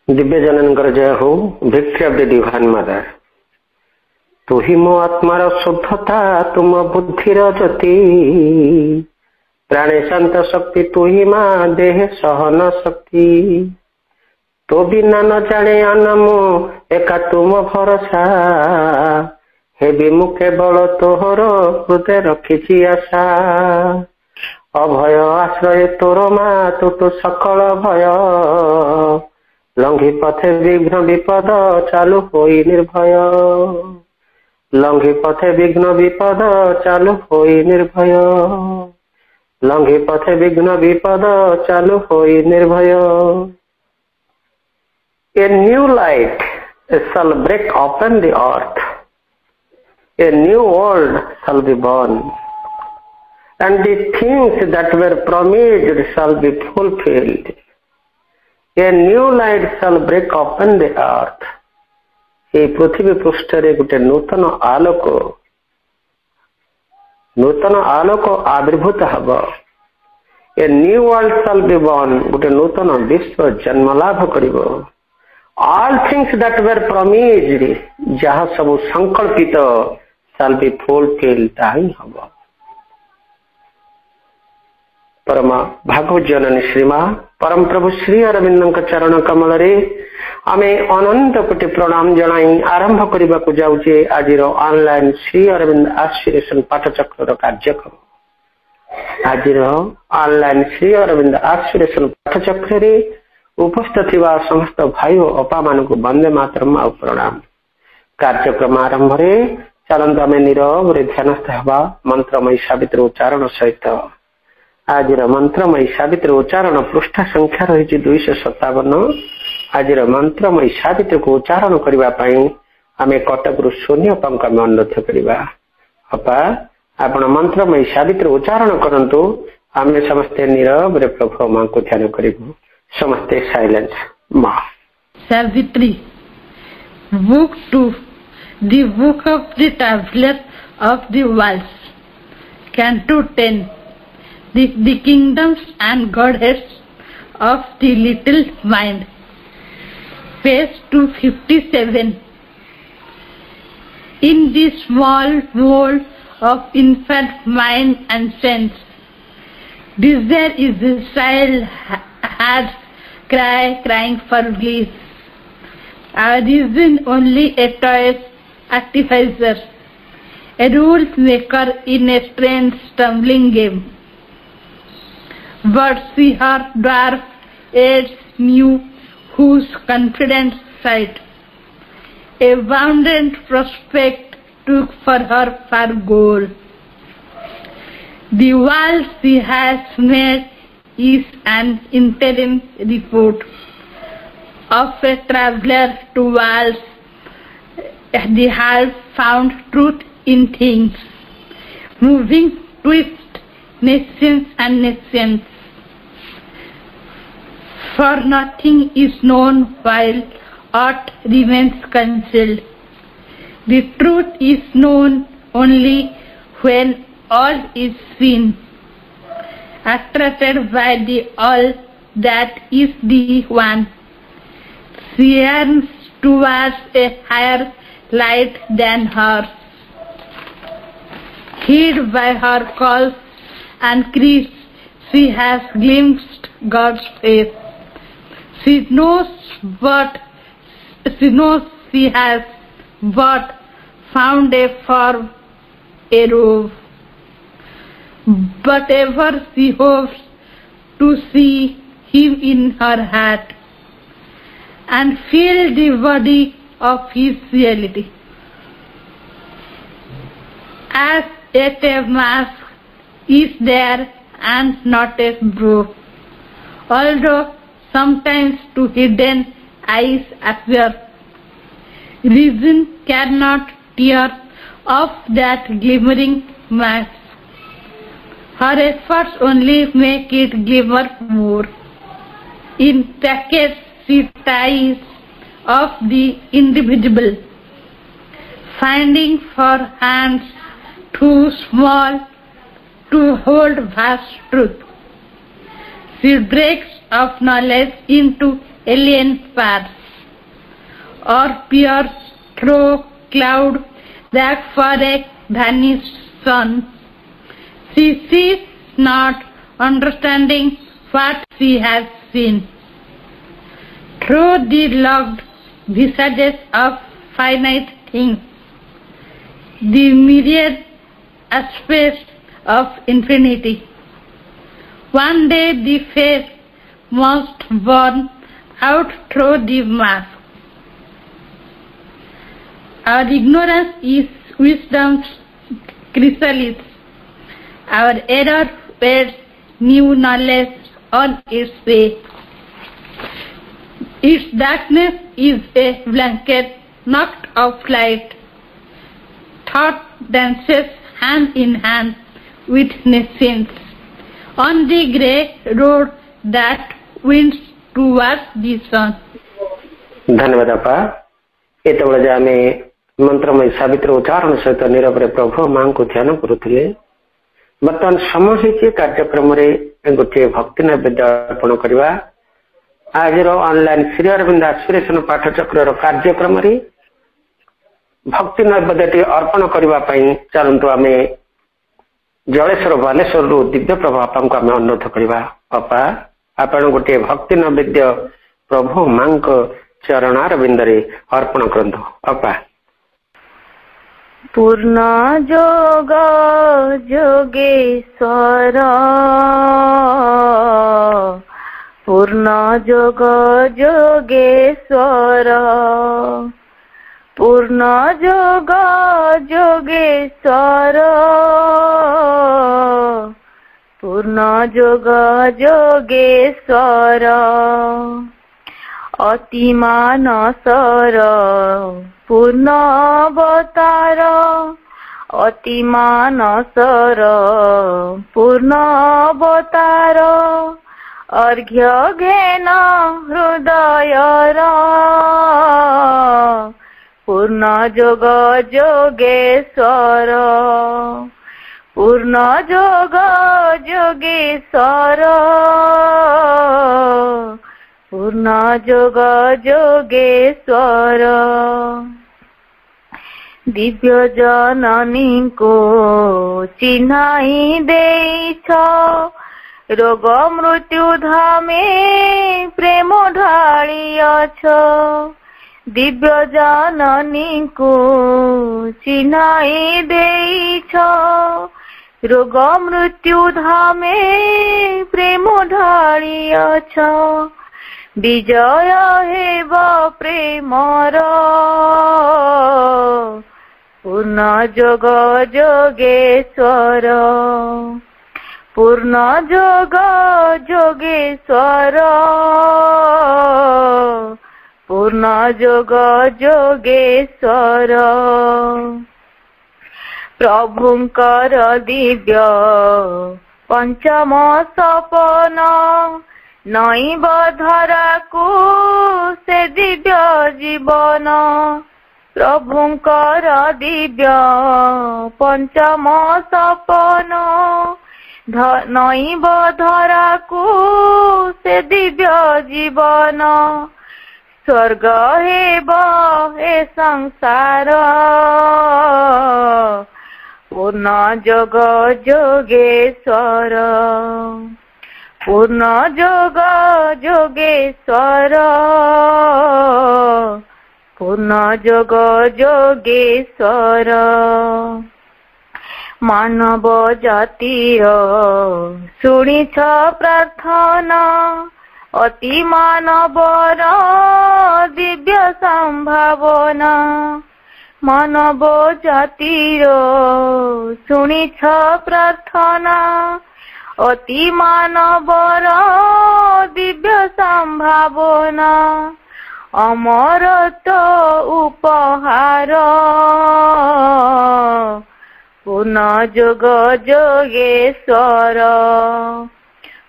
दिव्य जनन जय हो। भिक्ष ऑफ द डिवाइन मदर। तू ही मो आत्मार शुद्धता, तुम बुद्धिर ज्योति, प्राणे शांत शक्ति तू ही माँ, देह सहन शक्ति। तो बिना न जाने अनमो एका तुम भरोसा, हे बिमु केवल तोहर हृदय रखिछि आशा। अभय आश्रय तोर माँ, तू तो सकल भय, लंघि पथे विघ्न विपद चालू होई निर्भय। लंघि पथे विघ्न विपद चालू होई निर्भय। लंघि पथे विघ्न विपद चालू होई निर्भय। A new light shall break open the earth. A new world shall be born, and the things that were promised shall be fulfilled. A new light shall break open the earth. ये पृथ्वी पृष्ठ रे गोटे नूतन आलोक आविर्भूत हब। A new world shall be born, गोटे नूतन विश्व जन्म लाभ करिवो। All things that were promised, जहाँ सब संकल्पित शैल बी फुलफिल्ड, ताही हब। परमा भागवत जननी श्रीमा परम प्रभु श्री अरविंद चरण कमल रे आमे अनंत कोटि प्रणाम जनाई आरंभ करने को जाऊे आज ऑनलाइन श्री अरविंद आस्पिरेशन पाठचक्र कार्यक्रम। आज ऑनलाइन श्री अरविंद आस्पिरेशन पाठचक्र रे उपस्थित थिबा समस्त भाई और अपा मान को वंदे मातरम आ प्रणाम। कार्यक्रम आरंभ रे चलंत आमे नीरव रे ध्यानस्थ हवा मंत्रमयी सावित्री उच्चारण सहित। आज मंत्रमयी सावित्री उच्चारण पृष्ठ संख्या रही 257। आज मंत्रमयी सावित्री को उच्चारण करने आमे कटक शून्य पंक में अनुरोध करवा। अपा आपण मंत्रमयी सावित्री उच्चारण करंतु, आमे समस्ते नीरव रे प्रभु मां को ध्यान करिबु। समस्ते साइलेंस। मां Savitri. Book 2, the book of the traveller of the world, canto 10, the kingdoms and godheads of the little mind, page 257. In the small world of infant mind and sense, desire is a child heart's crying for bliss. Our reason only a toy artificer, a rule maker in a strange stumbling game. But see her dwarf aids new, whose confident sight a bounded prospect took for her far goal. The world she has made is an interim report of a traveler to worlds. They have found truth in things, moving twist nations and nations. For nothing is known while aught remains concealed. The truth is known only when all is seen. Attracted by the all that is the one, she yearns towards a higher light than hers. Heed by her calls and cries, she has glimpsed God's face. She knows she has but found a form, a robe. But ever she hopes to see him in her heart and feel the body of his reality. As yet a mask is there and not a brow, although sometimes to hidden eyes appear. Reason cannot tear off that glimmering mask. Her efforts only make it glimmer more. In packets she ties of the indivisible, finding for hands too small to hold vast truth. She breaks of knowledge into alien paths or pierces through cloud that for a vanished sun. She sees not, understanding what she has seen. Through the locked visages of finite things, the myriad aspects of infinity. One day the face must burn out through the mask. Our ignorance is wisdom's chrysalis. Our error wears new knowledge on its way. Its darkness is a blanket knocked off light. Thought dances hand in hand with nescience on the grey road that winds towards the sun. धन्यवाद आपा एतबेले आमे मंत्रमय सावित्र उच्चारण सहित नीरव प्रभु मां को ध्यान करुथिले। बर्तमान समय होइछि कार्यक्रम रे गोटे भक्ति नैवेद्य अर्पण करबा। आज ऑनलाइन श्री अरविंद एस्पिरेशन पाठचक्र कार्यक्रम रे भक्ति नैवेद्य अर्पण करबा पई चलंतु आमे जलेश्वर बालेश्वर दिव्य प्रभु आपा को आमे अनुरोध करबा। आपा आपण गोटे भक्ति नैवेद्य प्रभु मां को चरणारविंद रे अर्पण करंतु। आपा पूर्ण जोग जोगेश्वर पूर्ण जोग जोगेश्वर पूर्ण जोग जोगेश्वर पूर्ण जोग जोगेश्वर अति मानसर पूर्ण अवतार अति मानसर पूर्ण अवतार अर्घ्य घेन हृदयर पूर्ण जोग जोगेश्वर पूर्ण जोग जोगेश्वर पूर्ण जोग जोगेश्वर दिव्य जननी को चिन्हाई देइछ रोग मृत्यु धामे प्रेम ढालियछ दिव्य जननी को चिन्हाई देइछ रोग मृत्यु धामे प्रेम ढालियछ विजय हेब प्रेमर पूर्ण जोग जोगेश्वर पूर्ण जोग जोगेश्वर पूर्ण जोग जोगेश्वर प्रभुंकर दिव्य पंचम सपन नईब धरा को से दिव्य जीवन प्रभुंकर दिव्य पंचम सपन नईब धरा को से दिव्य जीवन स्वर्ग हेब ए संसार पूर्ण जोग जोगेश्वर पूर्ण जोग जोगेश्वर पूर्ण जोग जोगेश्वर मानव जातिर शुणिछ प्रार्थना अति मानवर दिव्य संभावना मानव जातिर शुणिछ प्रार्थना अति मानवर दिव्य संभावना अमरत उपहार पूर्ण जोग जोगेश्वर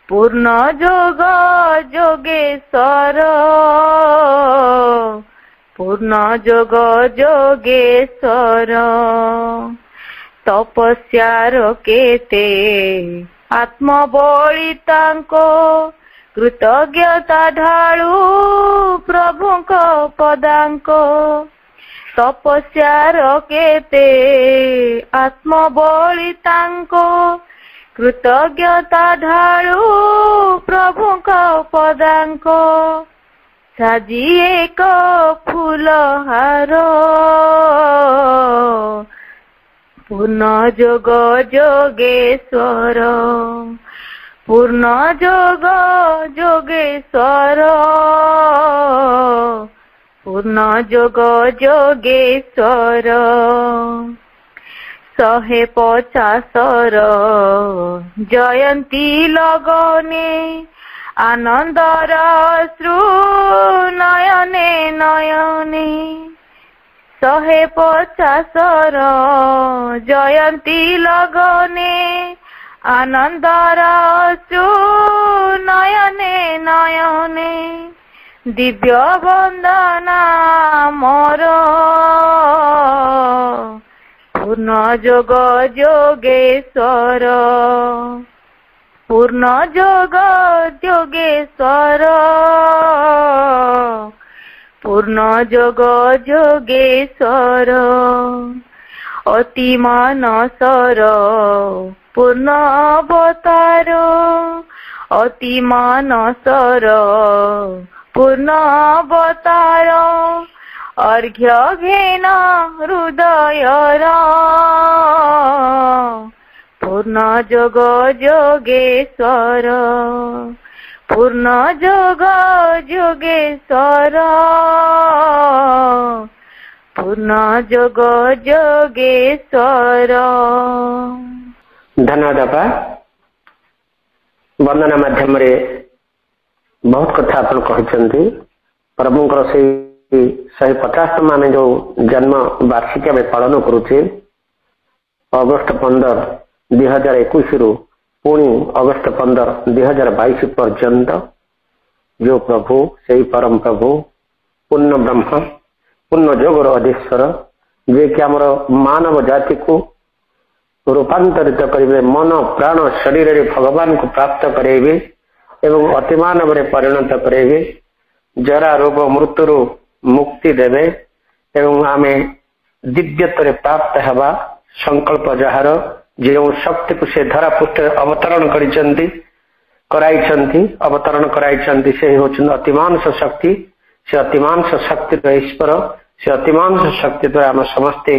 पूर्ण जोग जोगेश्वर पूर्ण जोग जोगेश्वर तपस्यार केते आत्मबळी तांको कृतज्ञता ढाळू प्रभुंक पदांको तपस्यार केते आत्मबळी तांको कृतज्ञता ढाळू प्रभुंक पदांको साजी एक फूलहार पूर्ण जोग जोगेश्वर पूर्ण जोग जोगेश्वर पूर्ण जोग जोगेश्वर 150 जयंती लगने आनंदर श्रु नयने नयने 150 जयंती लगने आनंदर श्रु नयने नयने दिव्य वंदना मोर पूर्ण जोग जोगेश्वर पूर्ण जोग जोगेश्वर पूर्ण जोग जोगेश्वर अति मानसर पूर्ण अवतार अति मानसर पूर्ण अवतार अर्घ्य घेन हृदयर पूर्ण जोग जोगेश्वर पूर्ण जोग जोगेश्वर पूर्ण जोग जोगेश्वर। धन्यवाद बापा। वंदना माध्यम बहुत कथा आप कहते प्रभुंकर से 150 आम जो जन्म वार्षिक आम पालन करुचे अगस्ट 15 2021 रु पुणी अगस्ट 15 2022 पर्यंत जो प्रभु से परम प्रभु पूर्ण ब्रह्म पूर्ण जोगर अधीश्वर जे कि आमर मानव जाति को रूपांतरित करेंगे मन प्राण शरीर रे भगवान को प्राप्त करेंगे एवं अति मानव रे परिणत करेंगे जरा रोग मृत्यु मुक्ति देवे एवं आमे दिव्यत्व प्राप्त हवा संकल्प जार जो शक्ति को से धरा पृष्ठ अवतरण अवतरण कराई से होचन अतिमांस शक्ति से अतिमांस शक्ति ईश्वर से अतिमांस शक्ति द्वारा आम समस्ते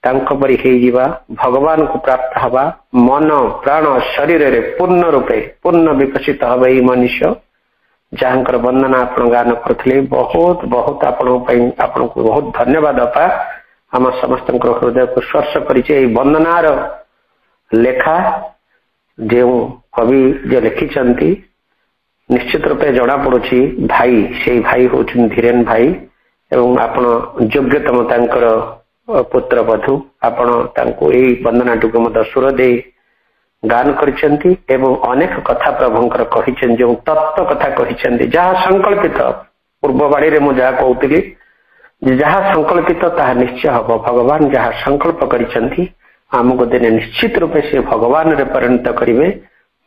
परी हो भगवान को प्राप्त हवा मन प्राण शरीर रे पूर्ण रूपे पूर्ण विकसित हवा ये मनुष्य जहाँकर वंदना आपण गान करथिले बहुत बहुत आपण को बहुत धन्यवाद अपा आम समस्त हृदय को स्पर्श करिचे वंदनार लेखा जो कवि जो लिखिचंती निश्चित रूपे जना पड़ुछि भाई से भाई होचुन धीरेन भाई एवं आपण योग्यतम तांकर पुत्र वधु आपण तांको एई वंदनाटुक मत सुर दे गान करिसेंती एवं अनेक कथा प्रभुंकर कहिसें जो तत्व कथा कहिसेंती जहाँ संकल्पित पूर्व बाड़ी रे मु जहाँ कहूली जहाँ संकल्पित ताहा निश्चय हब भगवान जहाँ संकल्प करिसेंती आमको दिने निश्चित रूपे से भगवान रे परिणत करिवे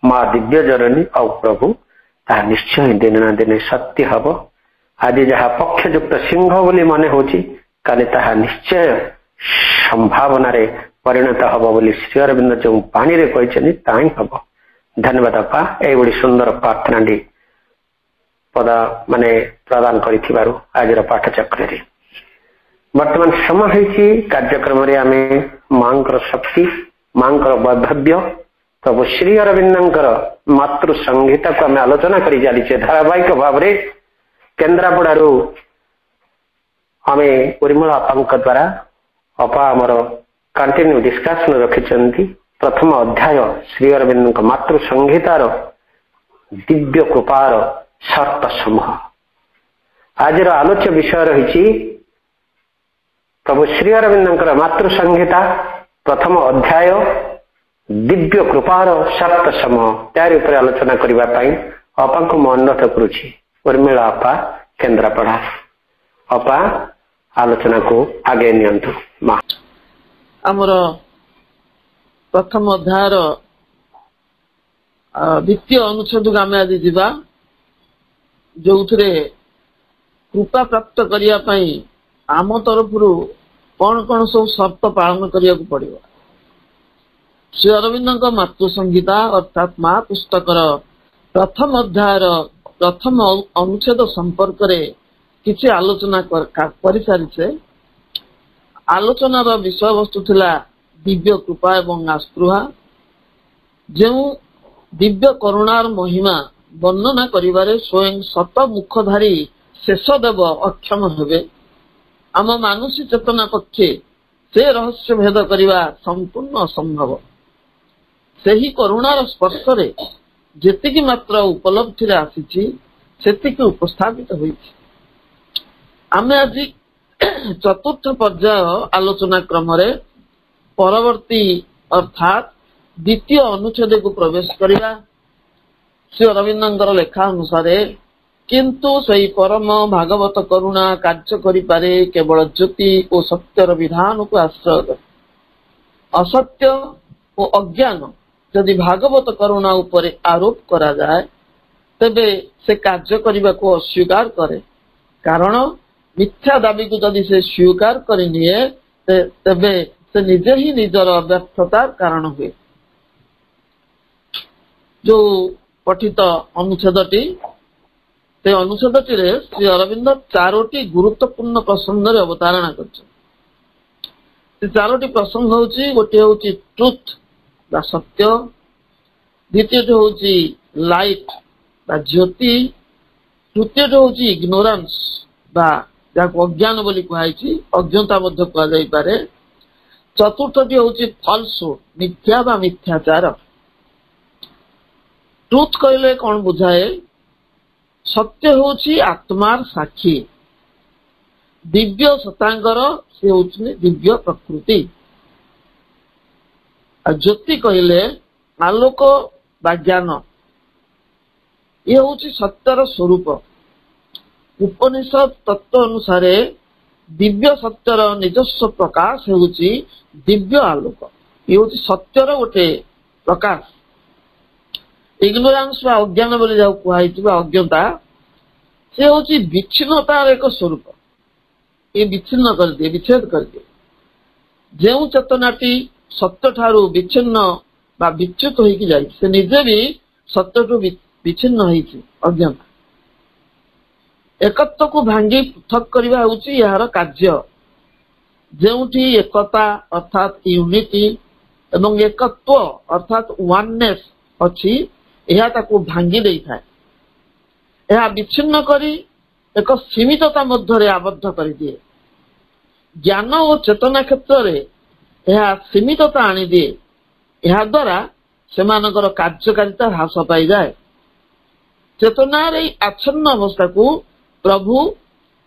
माँ दिव्य जननी और प्रभु ताहा निश्चय दिन ना दिन सत्य हब आज जहाँ पक्षयुक्त सिंह बोली मन होची काले ताहा निश्चय संभावना रे परिणत हब बोली श्री अरविंद जो पानी रे कहिसेनि ताही हब। धन्यवाद अपा एवढी सुंदर प्रार्थना डी पद माने प्रदान करिथिबारु आजर पाठ चक्र रे वर्तमान समय होइछि कार्यक्रम रे आमे मांकर शक्ति मांकर वैभव्य प्रभु श्री अरविंदंकर मातृ संहिता को आमे आलोचना करि जालिछे धारावाहिक भाव रे केन्द्रापड़ारू आमे उर्मिला अपांक द्वारा अपा आमर कंटिन्यू डिस्कशन रखिचंती प्रथम अध्याय श्री अरविंद मातृ संहितार दिव्य कृपार शर्त समूह आज आलोच्य विषय रही प्रभु श्री अरविंद मातृ संहिता प्रथम अध्याय दिव्य कृपार शर्त समूह तार उपर आलोचना करने अपा को मु अनुरोध करुछि उर्मिला अपा केन्द्रापड़ा अपा आलोचना को आगे नियंतु। आमर प्रथम अध्यायर द्वितीय अनुच्छेद को आम आज जा जो कृपा प्राप्त करने आम तरफ कौन कौन सब शर्त पालन करने को पड़ो। श्री अरविंद मातृ संहिता अर्थात माँ पुस्तकर प्रथम अध्यायर प्रथम अनुच्छेद संपर्क में किसी आलोचना कर सारी। आलोचनार विषय वस्तु थिला दिव्य कृपा एवं आस्पृहा जो दिव्य करुणार महिमा वर्णना करिवारे स्वयं सत मुखधारी शेषदेव अक्षम हेबे। आम मानुषी चेतना पक्षे से रहस्य भेद करने संपूर्ण असंभव। सही करुणार स्पर्श रे जेतिकी मात्र उपलब्धि आसी सेतिकी उपस्थापित होइछि। आमे आज चतुर्थ पर्याय आलोचना क्रम रे परवर्ती अर्थात द्वितीय अनुच्छेद को प्रवेश करिया। श्री अरविंदर लेखा अनुसार किंतु सही परम भागवत करुणा कार्य करि पारे केवल ज्योति और सत्यर विधान को आश्रय करे। असत्य और अज्ञान यदि भागवत करुणा उपरे आरोप करा जाए तेबे से कार्य करने को अस्वीकार करे। कारण मिथ्या दाबी को यदि से स्वीकार करनिए तेबे से निजे ही निजर व्यर्थतार कारण हुए। जो पठित अनुच्छेदटी से अनुच्छेदटी रे श्री अरविंद चारोटी गुरुत्वपूर्ण प्रसंग रे अवतारणा कर। चारोटी प्रसंग होची गोटे होची ट्रुथ बा सत्य, द्वितीय होची लाइट बा ज्योति, तृतीय होची इग्नोरेंस बा जाको अज्ञान बोली कुहाइची अज्ञता मध्य कुहा जाई पारे, चतुर्थटी होची फॉल्सहुड मिथ्या बा मिथ्याचार। ट्रुथ कहले कौन बुझाए? सत्य होची आत्मार साक्षी, दिव्य सतांगर से होची दिव्य प्रकृति। ज्योति कहले आलोक बा ज्ञान, ये होची सत्यर स्वरूप। उपनिषद तत्व अनुसार दिव्य सत्यर निजस्व प्रकाश होची दिव्य आलोक, ये होची सत्यर गोटे प्रकाश। इग्नोरेंस बा अज्ञान बोली जाऊ कुहाई अज्ञता से होची विच्छिन्नतार एक स्वरूप। ये विच्छिन्न कर दिए, विच्छेद कर दिए। जो चेतनाटी सत्य ठारू विच्छिन्न बा विच्युत होइकी जाई से निजे भी सत्यठू विच्छिन्न होइछि अज्ञता। एकत्व को भांगी पृथक करबा होची यार कार्य। जेउठी एकता अर्थात यूनिटी एवं एकत्व अर्थात वननेस अछि यह ताकू भांगी देई थाए। यह विच्छिन्न करी एक सीमितता मध्य आबद्ध कर दिए। ज्ञान और चेतना क्षेत्र में यह सीमितता आनी दिए। यह द्वारा सेमानकर कार्यकारिता ह्रास पाई जाए। चेतनार आच्छन्न अवस्था को प्रभु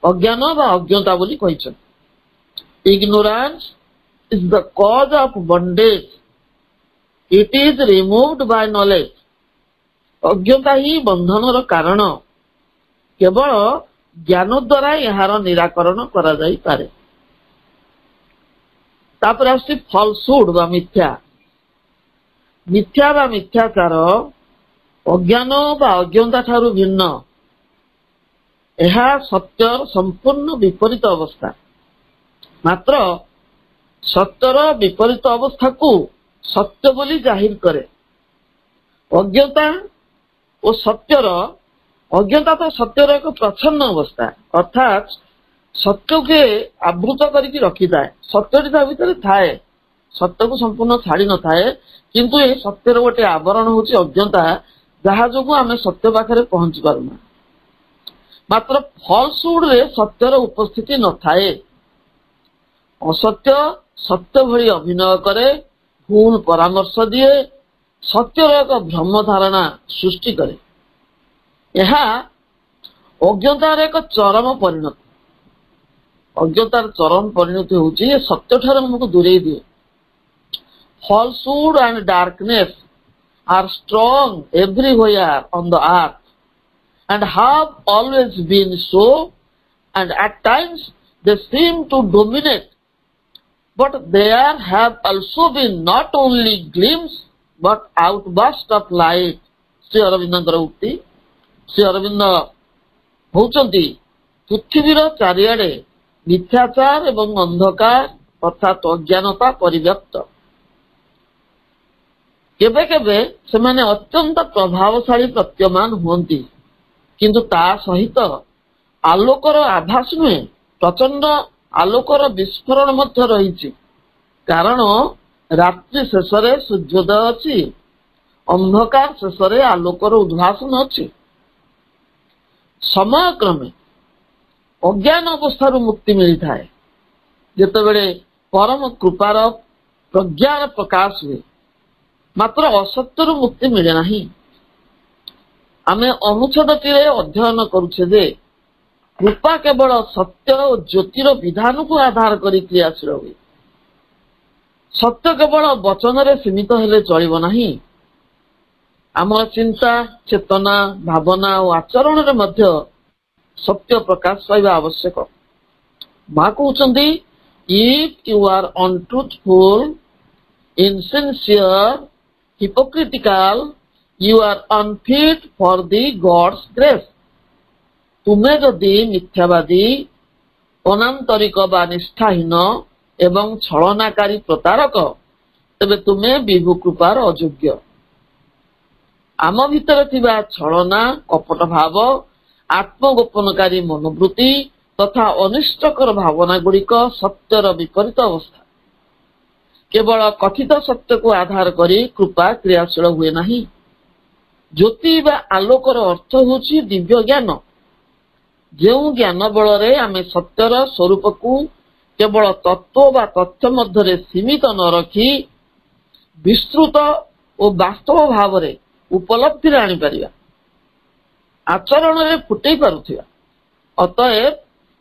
अज्ञान व अज्ञता बोली कहिछन। Ignorance is the cause of bondage, it is removed by knowledge. अज्ञता ही बंधनर कारण, केवल ज्ञान द्वारा यार निराकरण करा जाई पारे। तापर आसी फॉल्सहुड बा मिथ्या। मिथ्या बा मिथ्याचार अज्ञान बा अज्ञता ठारू भिन्न। यह सत्यर संपूर्ण विपरीत अवस्था। मात्र सत्यर विपरीत अवस्था को सत्य बोली जाहिर करे। अज्ञता और सत्यर, अज्ञता तो सत्यर एक प्रच्छन्न अवस्था अर्थात सत्य के आवृत करके रखी थाए। सत्यटी ता भीतर थाए, सत्य को संपूर्ण छाड़ी न थाए, किंतु ये सत्यर गोटे आवरण होची अज्ञता जहा जो आम सत्य पाखे पहुंची पारुना। मात्र फॉल्सहुड रे सत्यर उपस्थिति न थाए। असत्य सत्य भली अभिनय करे, भूल परामर्श दिए, सत्यर एक भ्रम धारणा सृष्टि करे। यह अज्ञतार एक चरम परिणति। अज्ञतार चरम परिणति होची सत्य ठार हमको दूरेई दिए। Falsehood and darkness are strong everywhere on the earth and have always been so, and at times they seem to dominate but there have also been not only glimpse but outburst of light. Shri ଅରବିନ୍ଦଙ୍କର ଉକ୍ତି। ଶ୍ରୀ ଅରବିନ୍ଦ ହେଉଛନ୍ତି ପୃଥିବୀର ଚାରିଆଡେ ମିଥ୍ୟାଚାର ଏବଂ ଅନ୍ଧକାର ଅର୍ଥାତ୍ ଅଜ୍ଞାନତା ପରିବ୍ୟାପ୍ତ। କେବେ କେବେ ସେମାନେ ଅତ୍ୟନ୍ତ ପ୍ରଭାବଶାଳୀ ପ୍ରତୀୟମାନ ହୁଅନ୍ତି, କିନ୍ତୁ ତା ସହିତ ଆଲୋକର ଆଭାସ ନୁହେଁ, ପ୍ରଚଣ୍ଡ ଆଲୋକର ବିସ୍ଫୋରଣ ମଧ୍ୟ ରହିଛି। କାରଣ ରାତ୍ରି ଶେଷରେ ସୂର୍ଯ୍ୟୋଦୟ ଅଛି, ଅନ୍ଧକାର ଶେଷରେ ଆଲୋକର ଉଦ୍ଭାସନ ଅଛି। ସମୟକ୍ରମେ ଅଜ୍ଞାନ ଅବସ୍ଥାରୁ ମୁକ୍ତି ମିଳିଥାଏ, ଯେତେବେଳେ ପରମ କୃପାର ପ୍ରଜ୍ଞାର ପ୍ରକାଶ ହୁଏ। ମାତ୍ର ଅସତ୍ୟରୁ ମୁକ୍ତି ମିଳେ ନାହିଁ। ଆମେ ଅନୁଚ୍ଛେଦଟିରେ ଅଧ୍ୟୟନ କରୁଛେ ଯେ କୃପା କେବଳ ସତ୍ୟ ଓ ଜ୍ୟୋତିର ବିଧାନକୁ ଆଧାର କରି କ୍ରିୟାଶୀଳ ହୁଏ। ସତ୍ୟ କେବଳ ବଚନରେ ସୀମିତ ହେଲେ ଚଳିବ ନାହିଁ। ଆମର ଚିନ୍ତା, ଚେତନା, ଭାବନା ଓ ଆଚରଣରେ ମଧ୍ୟ ସତ୍ୟ ପ୍ରକାଶ ପାଇବା ଆବଶ୍ୟକ। ମା କହୁଛନ୍ତି, if you are untruthful, insincere, hypocritical, you are unfit for the God's grace. ତୁମେ ଯଦି ମିଥ୍ୟାବାଦୀ, ଅନାନ୍ତରିକ ବା ନିଷ୍ଠାହୀନ ଏବଂ ଛଳନାକାରୀ ପ୍ରତାରକ, ତେବେ ତୁମେ ବିଭୁ କୃପାର ଅଯୋଗ୍ୟ। ଆମ ଭିତରେ ଥିବା ଛଳନା, କପଟ ଭାବ, ଆତ୍ମଗୋପନକାରୀ ମନୋବୃତ୍ତି ତଥା ଅନିଷ୍ଟକର ଭାବନା ଗୁଡ଼ିକ ସତ୍ୟର ବିପରୀତ ଅବସ୍ଥା। କେବଳ କଥିତ ସତ୍ୟକୁ ଆଧାର କରି କୃପା କ୍ରିୟାଶୀଳ ହୁଏ ନାହିଁ। ଜ୍ୟୋତି ବା ଆଲୋକର ଅର୍ଥ ହେଉଛି ଦିବ୍ୟ ଜ୍ଞାନ। ଯେଉଁ ଜ୍ଞାନ ବଳରେ ଆମେ ସତ୍ୟର ସ୍ୱରୂପକୁ କେବଳ ତତ୍ତ୍ୱ ବା ତଥ୍ୟ ମଧ୍ୟରେ ସୀମିତ ନ ରଖି ବିସ୍ତୃତ ଓ ବାସ୍ତବ ଭାବରେ ଉପଲବ୍ଧିରେ ଆଣିପାରିବା, ଆଚରଣରେ ଫୁଟେଇ ପାରୁଥିବା। ଅତଏବ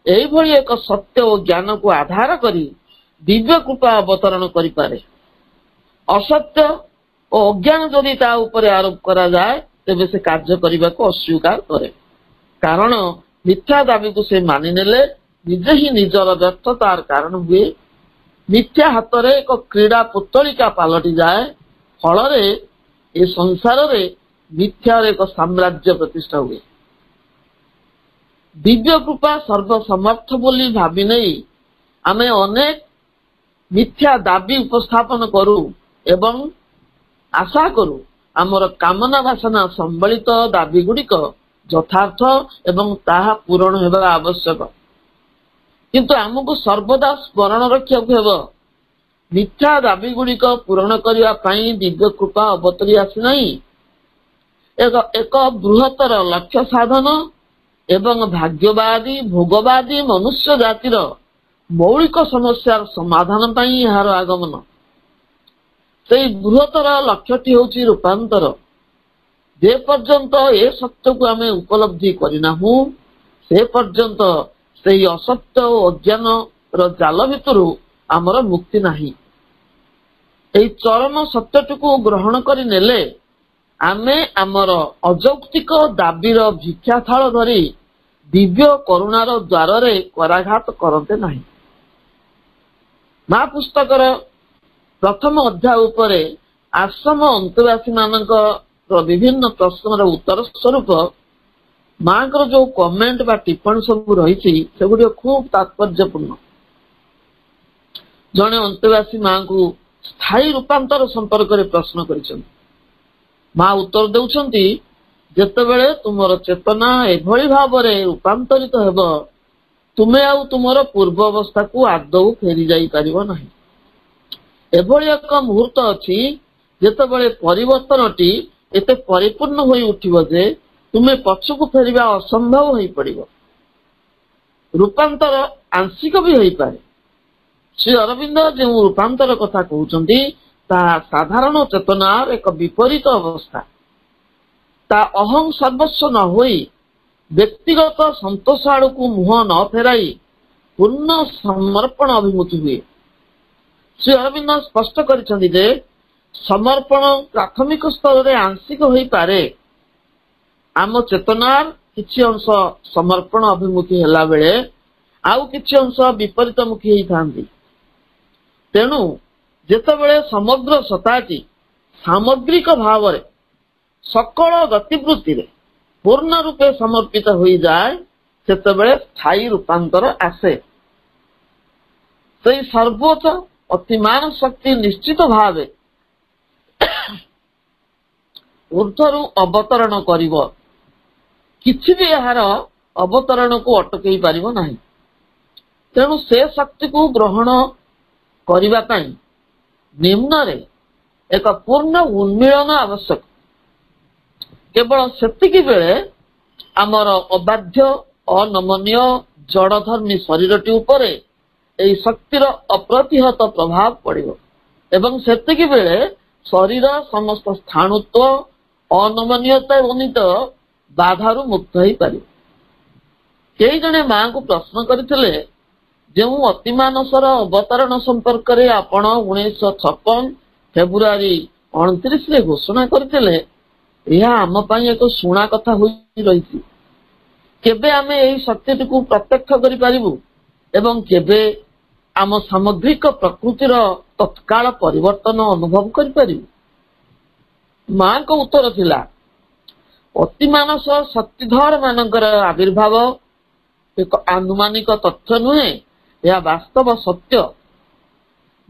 ଏହିଭଳି ଏକ ସତ୍ୟ ଓ ଜ୍ଞାନକୁ ଆଧାର କରି ଦିବ୍ୟ କୃପା ଅବତରଣ କରିପାରେ। ଅସତ୍ୟ ଓ ଅଜ୍ଞାନ ଯଦି ତା ଉପରେ ଆରୋପ କରାଯାଏ, ତେବେ ସେ କାର୍ଯ୍ୟ କରିବାକୁ ଅସ୍ୱୀକାର କରେ। କାରଣ ମିଥ୍ୟା ଦାବିକୁ ସେ ମାନିନେଲେ ନିଜେ ହିଁ ନିଜର ବ୍ୟର୍ଥତାର କାରଣ ହୁଏ। ମିଥ୍ୟା ହାତରେ ଏକ କ୍ରୀଡ଼ା ପୁତଳିକା ପାଲଟି ଯାଏ। ଫଳରେ ଏ ସଂସାରରେ ମିଥ୍ୟାର ଏକ ସାମ୍ରାଜ୍ୟ ପ୍ରତିଷ୍ଠା ହୁଏ। ଦିବ୍ୟ କୃପା ସର୍ବସମର୍ଥ ବୋଲି ଭାବି ନେଇ ଆମେ ଅନେକ ମିଥ୍ୟା ଦାବି ଉପସ୍ଥାପନ କରୁ ଏବଂ ଆଶା କରୁ ଆମର କାମନା ବାସନା ସମ୍ବଳିତ ଦାବି ଗୁଡ଼ିକ ଯଥାର୍ଥ ଏବଂ ତାହା ପୂରଣ ହେବା ଆବଶ୍ୟକ। କିନ୍ତୁ ଆମକୁ ସର୍ବଦା ସ୍ମରଣ ରଖିବାକୁ ହେବ, ମିଥ୍ୟା ଦାବି ଗୁଡ଼ିକ ପୂରଣ କରିବା ପାଇଁ ଦିବ୍ୟ କୃପା ଅବତରି ଆସିନାହିଁ। ଏକ ବୃହତ୍ତର ଲକ୍ଷ୍ୟ ସାଧନ ଏବଂ ଭାଗ୍ୟବାଦୀ ଭୋଗବାଦୀ ମନୁଷ୍ୟ ଜାତିର ମୌଳିକ ସମସ୍ୟାର ସମାଧାନ ପାଇଁ ଏହାର ଆଗମନ। ସେହି ବୃହତ୍ତର ଲକ୍ଷ୍ୟଟି ହେଉଛି ରୂପାନ୍ତର। ଯେ ପର୍ଯ୍ୟନ୍ତ ଏ ସତ୍ୟକୁ ଆମେ ଉପଲବ୍ଧି କରିନାହୁଁ, ସେ ପର୍ଯ୍ୟନ୍ତ ସେହି ଅସତ୍ୟ ଓ ଅଜ୍ଞାନର ଜାଲ ଭିତରୁ ଆମର ମୁକ୍ତି ନାହିଁ। ଏହି ଚରମ ସତ୍ୟଟିକୁ ଗ୍ରହଣ କରି ନେଲେ ଆମେ ଆମର ଅଯୌକ୍ତିକ ଦାବିର ଭିକ୍ଷା ଥାଳ ଧରି ଦିବ୍ୟ କରୁଣାର ଦ୍ୱାରରେ କରାଘାତ କରନ୍ତେ ନାହିଁ। ମା ପୁସ୍ତକର ପ୍ରଥମ ଅଧ୍ୟାୟ ଉପରେ ଆଶ୍ରମ ଅନ୍ତେବାସୀ ମାନଙ୍କର ବିଭିନ୍ନ ପ୍ରଶ୍ନର ଉତ୍ତର ସ୍ୱରୂପ ମାଙ୍କର ଯୋଉ କମେଣ୍ଟ ବା ଟିପ୍ପଣୀ ସବୁ ରହିଛି, ସେଗୁଡ଼ିକ ଖୁବ୍ ତାତ୍ପର୍ଯ୍ୟପୂର୍ଣ୍ଣ। ଜଣେ ଅନ୍ତେବାସୀ ମାଙ୍କୁ ସ୍ଥାୟୀ ରୂପାନ୍ତର ସମ୍ପର୍କରେ ପ୍ରଶ୍ନ କରିଛନ୍ତି। ମା ଉତ୍ତର ଦେଉଛନ୍ତି, ଯେତେବେଳେ ତୁମର ଚେତନା ଏଭଳି ଭାବରେ ରୂପାନ୍ତରିତ ହେବ, ତୁମେ ଆଉ ତୁମର ପୂର୍ବ ଅବସ୍ଥାକୁ ଆଦୌ ଫେରି ଯାଇପାରିବ ନାହିଁ। ଏଭଳି ଏକ ମୁହୂର୍ତ୍ତ ଅଛି ଯେତେବେଳେ ପରିବର୍ତ୍ତନଟି ଏତେ ପରିପୂର୍ଣ୍ଣ ହୋଇ ଉଠିବ ଯେ ତୁମେ ପଛକୁ ଫେରିବା ଅସମ୍ଭବ ହୋଇପଡ଼ିବ। ରୂପାନ୍ତର ଆଂଶିକ ବି ହୋଇପାରେ। ଶ୍ରୀ ଅରବିନ୍ଦ ଯେଉଁ ରୂପାନ୍ତର କଥା କହୁଛନ୍ତି, ତାହା ସାଧାରଣ ଚେତନାର ଏକ ବିପରୀତ ଅବସ୍ଥା। ତା ଅହଂ ସର୍ବସ୍ୱ ନ ହୋଇ ବ୍ୟକ୍ତିଗତ ସନ୍ତୋଷ ଆଡ଼କୁ ମୁହଁ ନ ଫେରାଇ ପୂର୍ଣ୍ଣ ସମର୍ପଣ ଅଭିମୁଖୀ ହୁଏ। ଶ୍ରୀ ଅରବିନ୍ଦ ସ୍ପଷ୍ଟ କରିଛନ୍ତି ଯେ ସମର୍ପଣ ପ୍ରାଥମିକ ସ୍ତରରେ ଆଂଶିକ ହୋଇପାରେ। ଆମ ଚେତନାର କିଛି ଅଂଶ ସମର୍ପଣ ଅଭିମୁଖୀ ହେଲା ବେଳେ ଆଉ କିଛି ଅଂଶ ବିପରୀତମୁଖୀ ହୋଇଥାନ୍ତି। तेणु जेतेबेले समग्र सत्ताटी सामग्रिक भाव सकल गतिवृत्ति पूर्ण रूपे समर्पित हो जाए सेतेबेले स्थायी रूपांतर आसे। से सर्वोच्च अतिमान शक्ति निश्चित भाव ऊर्ध्वरु अवतरण करिवो, किछि भी यार अवतरण को अटकई पारिबो नाही। तेणु से शक्ति को ग्रहण करिबा पई निम्न रे एक पूर्ण उन्मीलन आवश्यक। केवल सेतिकी बेले आमर अबाध्य अनमनीय जड़धर्मी शरीरटी उपरे एई शक्तिर अप्रतिहत प्रभाव पड़िबो एवं सेतिकी बेले शरीर समस्त स्थाणुत्व अनमनीयता जनित बाधारू मुक्त हो पार। कई जने मां को प्रश्न करथिले जो अतिमानसर अवतरण संपर्क में आपण 1956 फेब्रुआरी 29 रे घोषणा करथिले, यह आम पई एक शुणा कथा होई रही। केबे आमे एही सत्यटी को प्रत्यक्ष करि पारिबु एवं केबे आम सामग्रिक प्रकृतिर तत्काल परिवर्तन अनुभव करि पारिबु? मां को उत्तर थिला, अतिमानस शक्तिधर मानकर आविर्भाव एक आनुमानिक तथ्य नुहे, यह वास्तव सत्य।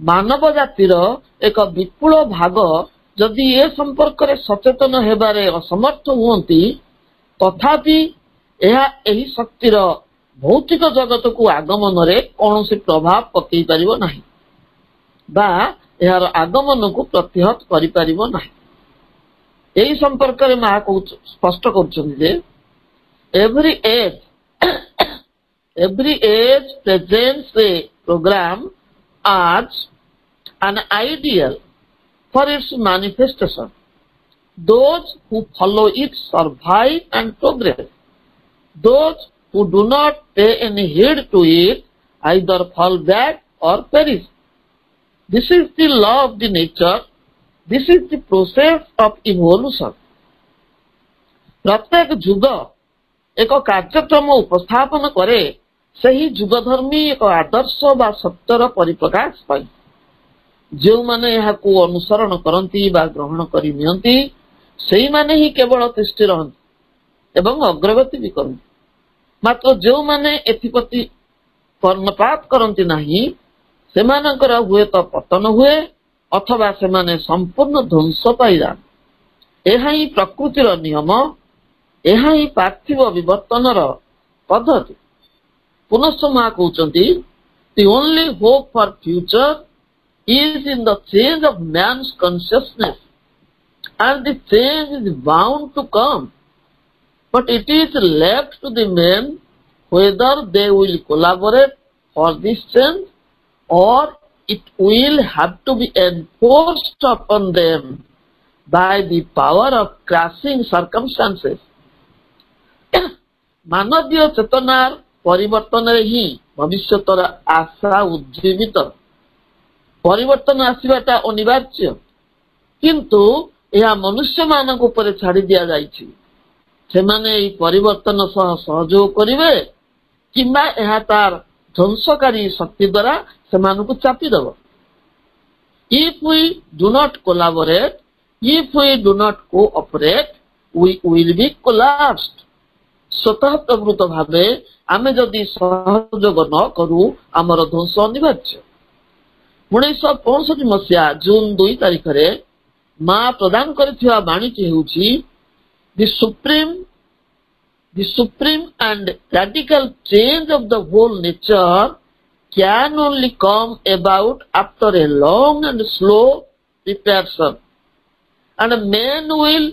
मानव जातिर एक विपुल भाग जदि ए संपर्क रे सचेतन हेबारे असमर्थ हुअंती तथापि एही शक्तिर भौतिक जगत को आगमन रे कौनसी प्रभाव पकई पारिबो नाही बा एहार आगमन को प्रतिहत करि पारिबो नाही। एही संपर्क रे मा को स्पष्ट करछन जे every age presents a program as an ideal for its manifestation. Those who follow it survive and progress. Those who do not pay any heed to it either fall back or perish. This is the law of the nature. This is the process of evolution. प्रत्येक जुग एक कार्यक्रम उपस्थापन करे सही जुगधर्मी एक आदर्श बा सत्यर परिप्रकाश पाई। जो माने यहाँ को अनुसरण करती बा ग्रहण करी नियंती सही माने ही केवल तिष्ठि रहंती एवं अग्रगति भी करती। मात्र जो माने एथिपति कर्णपात करती नाही सेमानकर हुए तो पतन हुए अथवा सेमाने संपूर्ण ध्वंस पाई जाए। यह ही प्रकृतिर नियम, यह ही पार्थिव विवर्तनर पद्धति। पुनश्च मां कहते the only hope for future is in the change of man's consciousness and the change is bound to come, but it is left to the men whether they will collaborate for this change or it will have to be enforced upon them by the power of crashing circumstances. मानवीय चेतनार परिवर्तन ही भविष्यतर आशा उज्जीवित। परिवर्तन आसवाटा अनिवार्य किंतु यह मनुष्य मानक ऊपर छाड़ी दिया जाइछि। सेमाने ई परिवर्तन सह सहयोग करिवे किंबा यह तार ध्वंसकारी शक्ति द्वारा सेमानकु चापी दब। If we do not collaborate, if we do not cooperate, we will be collapsed. स्वतः प्रवृत्त भावे आमे जदि सहयोग न करू आमर ध्वंस अनिवार्य। 1965 मसीहा जून 2 तारिख रे मां प्रदान करथिवा बाणीटी हेउछि the supreme and radical change of the whole nature can only come about after a long and slow preparation, and men will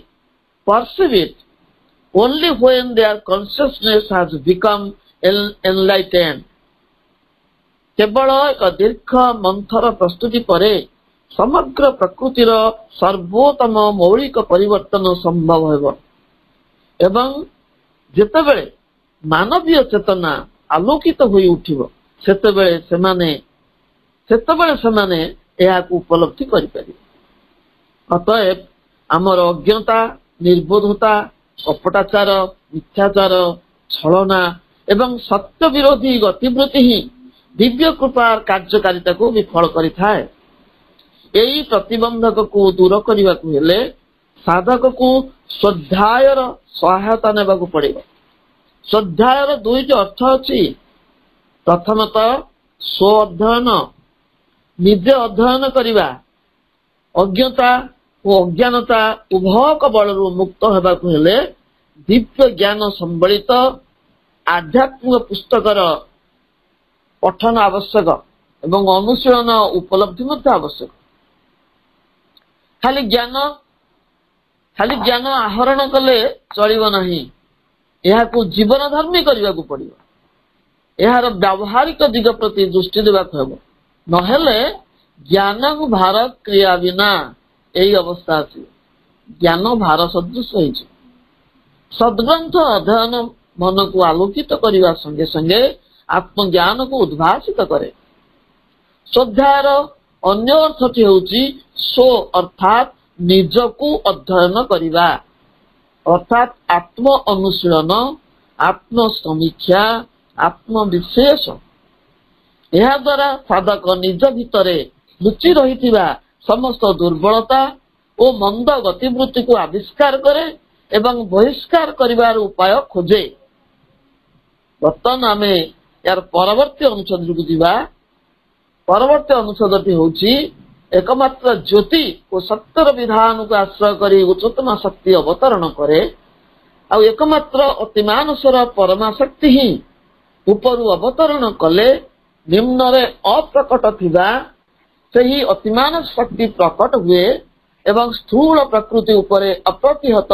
perceive it only when their consciousness has become enlightened. केवल एक दीर्घ मंथर प्रस्तुति परे समग्र प्रकृतिर सर्वोत्तम मौलिक परिवर्तन संभव हेब एवं जेतेबेले मानवीय चेतना आलोकित होई उठिबो सेतेबेले सेमाने एहाकु उपलब्धि करि पारिबे। अतएव आमर अज्ञता, निर्बोधता, कपटाचार, मिथ्याचार, छलना एवं सत्य विरोधी गतिवृत्ति ही ଦିବ୍ୟ କୃପା କାର୍ଯ୍ୟକାରିତାକୁ ବିଫଳ କରିଥାଏ। ଏହି ପ୍ରତିବନ୍ଧକକୁ ଦୂର କରିବାକୁ ହେଲେ ସାଧକକୁ ସ୍ୱାଧ୍ୟାୟର ସହାୟତା ନେବାକୁ ପଡ଼ିବ। ସ୍ୱାଧ୍ୟାୟର ଦୁଇଟି ଅର୍ଥ ଅଛି। ପ୍ରଥମତଃ ସ୍ୱ ଅଧ୍ୟୟନ, ନିଜେ ଅଧ୍ୟୟନ କରିବା। ଅଜ୍ଞତା ଓ ଅଜ୍ଞାନତା ଉଭୟ କବଳରୁ ମୁକ୍ତ ହେବାକୁ ହେଲେ ଦିବ୍ୟ ଜ୍ଞାନ ସମ୍ବଳିତ ଆଧ୍ୟାତ୍ମିକ ପୁସ୍ତକର ପଠନ ଆବଶ୍ୟକ ଏବଂ ଅନୁଶୀଳନ ଉପଲବ୍ଧି ମଧ୍ୟ ଆବଶ୍ୟକ। ଖାଲି ଜ୍ଞାନ ଆହରଣ କଲେ ଚଳିବ ନାହିଁ, ଏହାକୁ ଜୀବନ ଧର୍ମୀ କରିବାକୁ ପଡ଼ିବ। ଏହାର ବ୍ୟବହାରିକ ଦିଗ ପ୍ରତି ଦୃଷ୍ଟି ଦେବାକୁ ହେବ। ନହେଲେ ଜ୍ଞାନକୁ ଭାର କ୍ରିୟା ବିନା ଏହି ଅବସ୍ଥା ଆସିବ। ଜ୍ଞାନ ଭାର ସଦୃଶ ହୋଇଛି। ସଦ୍ଗ୍ରନ୍ଥ ଅଧ୍ୟୟନ ମନକୁ ଆଲୋକିତ କରିବା ସଙ୍ଗେ ସଙ୍ଗେ ଆତ୍ମଜ୍ଞାନକୁ ଉଦ୍ଭାସିତ କରେ। ଶ୍ରଦ୍ଧାର ଅନ୍ୟ ଅର୍ଥଟି ହେଉଛି ସ୍ୱ ଅର୍ଥାତ୍ ନିଜକୁ ଅଧ୍ୟୟନ କରିବା, ଅର୍ଥାତ୍ ଆତ୍ମ ଅନୁଶୀଳନ, ଆତ୍ମସମୀକ୍ଷା, ଆତ୍ମବିଶ୍ଳେଷ। ଏହା ଦ୍ୱାରା ସାଧକ ନିଜ ଭିତରେ ଲୁଚି ରହିଥିବା ସମସ୍ତ ଦୁର୍ବଳତା ଓ ମନ୍ଦ ଗତିବୃତ୍ତିକୁ ଆବିଷ୍କାର କରେ ଏବଂ ବହିଷ୍କାର କରିବାର ଉପାୟ ଖୋଜେ। ବର୍ତ୍ତମାନ ଆମେ ଏହାର ପରବର୍ତ୍ତୀ ଅନୁଚ୍ଛେଦକୁ ଯିବା। ପରବର୍ତ୍ତୀ ଅନୁଚ୍ଛେଦଟି ହେଉଛି ଏକମାତ୍ର ଜ୍ୟୋତି ଓ ସତ୍ୟର ବିଧାନକୁ ଆଶ୍ରୟ କରି ଉଚ୍ଚତମ ଶକ୍ତି ଅବତରଣ କରେ। ଆଉ ଏକମାତ୍ର ଅତିମାନସର ପରମା ଶକ୍ତି ହିଁ ଉପରୁ ଅବତରଣ କଲେ ନିମ୍ନରେ ଅପ୍ରକଟ ଥିବା ସେହି ଅତିମାନ ଶକ୍ତି ପ୍ରକଟ ହୁଏ ଏବଂ ସ୍ଥୂଳ ପ୍ରକୃତି ଉପରେ ଅପ୍ରତିହତ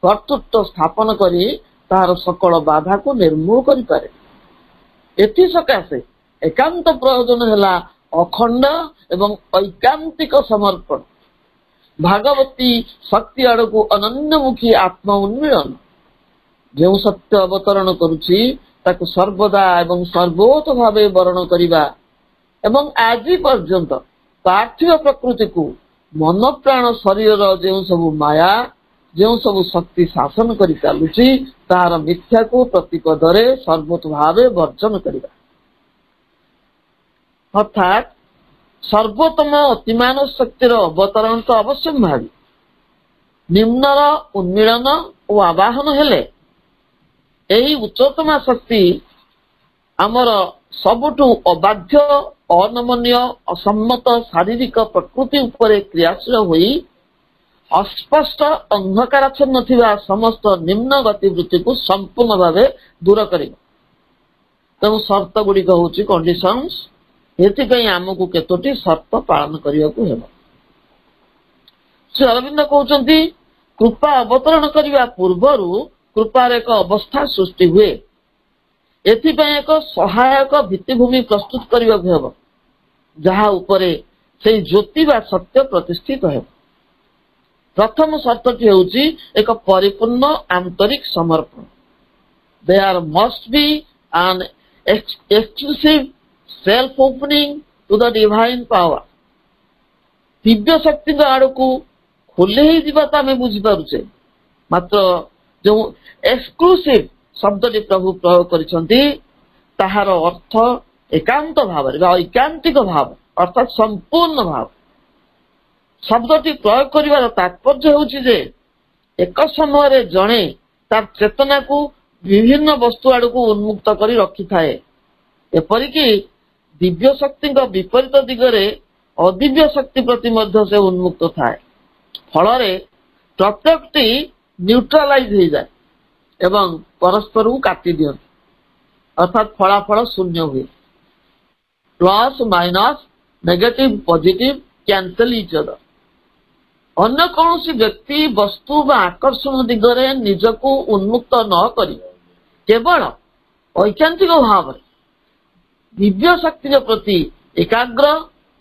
କର୍ତ୍ତୃତ୍ୱ ସ୍ଥାପନ କରି ତାହାର ସକଳ ବାଧାକୁ ନିର୍ମୂଳ କରିପାରେ। ଏଥିସକାଶେ ଏକାନ୍ତ ପ୍ରୟୋଜନ ହେଲା ଅଖଣ୍ଡ ଏବଂ ଐକାନ୍ତିକ ସମର୍ପଣ, ଭାଗବତୀ ଶକ୍ତି ଆଡ଼କୁ ଅନନ୍ୟମୁଖୀ ଆତ୍ମ ଉନ୍ମିଳନ। ଯେଉଁ ସତ୍ୟ ଅବତରଣ କରୁଛି ତାକୁ ସର୍ବଦା ଏବଂ ସର୍ବୋତ ଭାବେ ବରଣ କରିବା ଏବଂ ଆଜି ପର୍ଯ୍ୟନ୍ତ ପାର୍ଥିବ ପ୍ରକୃତିକୁ ମନ ପ୍ରାଣ ଶରୀରର ଯେଉଁ ସବୁ ମାୟା, ଯେଉଁ ସବୁ ଶକ୍ତି ଶାସନ କରି ଚାଲୁଛି ତାହାର ମିଥ୍ୟାକୁ ପ୍ରତିପଦରେ ସର୍ବୋତ ଭାବେ ବର୍ଜନ କରିବା। ଅର୍ଥାତ୍ ସର୍ବୋତ୍ତମ ଅତିମାନ ଶକ୍ତିର ଅବତରଣ ତ ଅବଶ୍ୟମ୍ଭାବୀ। ନିମ୍ନର ଉନ୍ମିଳନ ଓ ଆବାହନ ହେଲେ ଏହି ଉଚ୍ଚତମ ଶକ୍ତି ଆମର ସବୁଠୁ ଅବାଧ୍ୟ, ଅନମନୀୟ, ଅସମ୍ମତ ଶାରୀରିକ ପ୍ରକୃତି ଉପରେ କ୍ରିୟାଶୀଳ ହୋଇ ଅସ୍ପଷ୍ଟ ଅନ୍ଧକାରାଚ୍ଛନ୍ନ ଥିବା ସମସ୍ତ ନିମ୍ନ ଗତିବୃତ୍ତିକୁ ସମ୍ପୂର୍ଣ୍ଣ ଭାବେ ଦୂର କରିବ। ତେଣୁ ସର୍ତ୍ତ ଗୁଡ଼ିକ ହେଉଛି କଣ୍ଡିସନ୍ସ। ଏଥିପାଇଁ ଆମକୁ କେତୋଟି ସର୍ତ୍ତ ପାଳନ କରିବାକୁ ହେବ। ଶ୍ରୀ ଅରବିନ୍ଦ କହୁଛନ୍ତି କୃପା ଅବତରଣ କରିବା ପୂର୍ବରୁ କୃପାର ଏକ ଅବସ୍ଥା ସୃଷ୍ଟି ହୁଏ। ଏଥିପାଇଁ ଏକ ସହାୟକ ଭିତ୍ତିଭୂମି ପ୍ରସ୍ତୁତ କରିବାକୁ ହେବ, ଯାହା ଉପରେ ସେହି ଜ୍ୟୋତି ବା ସତ୍ୟ ପ୍ରତିଷ୍ଠିତ ହେବ। ପ୍ରଥମ ସର୍ତ୍ତଟି ହେଉଛି ଏକ ପରିପୂର୍ଣ୍ଣ ଆନ୍ତରିକ ସମର୍ପଣ। There must be an exclusive self-opening to the divine power. ଦିବ୍ୟ ଶକ୍ତିଙ୍କ ଆଡ଼କୁ ଖୋଲି ହେଇଯିବା ତ ଆମେ ବୁଝିପାରୁଛେ, ମାତ୍ର ଯେଉଁ ଏକ୍ସକ୍ଲୁସିଭ ଶବ୍ଦଟି ପ୍ରଭୁ ପ୍ରୟୋଗ କରିଛନ୍ତି ତାହାର ଅର୍ଥ ଏକାନ୍ତ ଭାବରେ ବା ଐକାନ୍ତିକ ଭାବ ଅର୍ଥାତ୍ ସମ୍ପୂର୍ଣ୍ଣ ଭାବ। ଶବ୍ଦଟି ପ୍ରୟୋଗ କରିବାର ତାତ୍ପର୍ଯ୍ୟ ହେଉଛି ଯେ ଏକ ସମୟରେ ଜଣେ ତାର ଚେତନାକୁ ବିଭିନ୍ନ ବସ୍ତୁ ଆଡ଼କୁ ଉନ୍ମୁକ୍ତ କରି ରଖିଥାଏ। ଏପରିକି ଦିବ୍ୟ ଶକ୍ତିଙ୍କ ବିପରୀତ ଦିଗରେ ଅଦିବ୍ୟ ଶକ୍ତି ପ୍ରତି ମଧ୍ୟ ସେ ଉନ୍ମୁକ୍ତ ଥାଏ। ଫଳରେ ପ୍ରତ୍ୟେକଟି ନ୍ୟୁଟ୍ରାଲାଇଜ ହେଇଯାଏ ଏବଂ ପରସ୍ପରକୁ କାଟି ଦିଅନ୍ତି, ଅର୍ଥାତ୍ ଫଳାଫଳ ଶୂନ୍ୟ ହୁଏ। Plus minus, negative positive cancel each other. ଅନ୍ୟ କୌଣସି ବ୍ୟକ୍ତି, ବସ୍ତୁ ବା ଆକର୍ଷଣ ଦିଗରେ ନିଜକୁ ଉନ୍ମୁକ୍ତ ନ କରି କେବଳ ଐକାନ୍ତିକ ଭାବରେ ଦିବ୍ୟ ଶକ୍ତିଙ୍କ ପ୍ରତି ଏକାଗ୍ର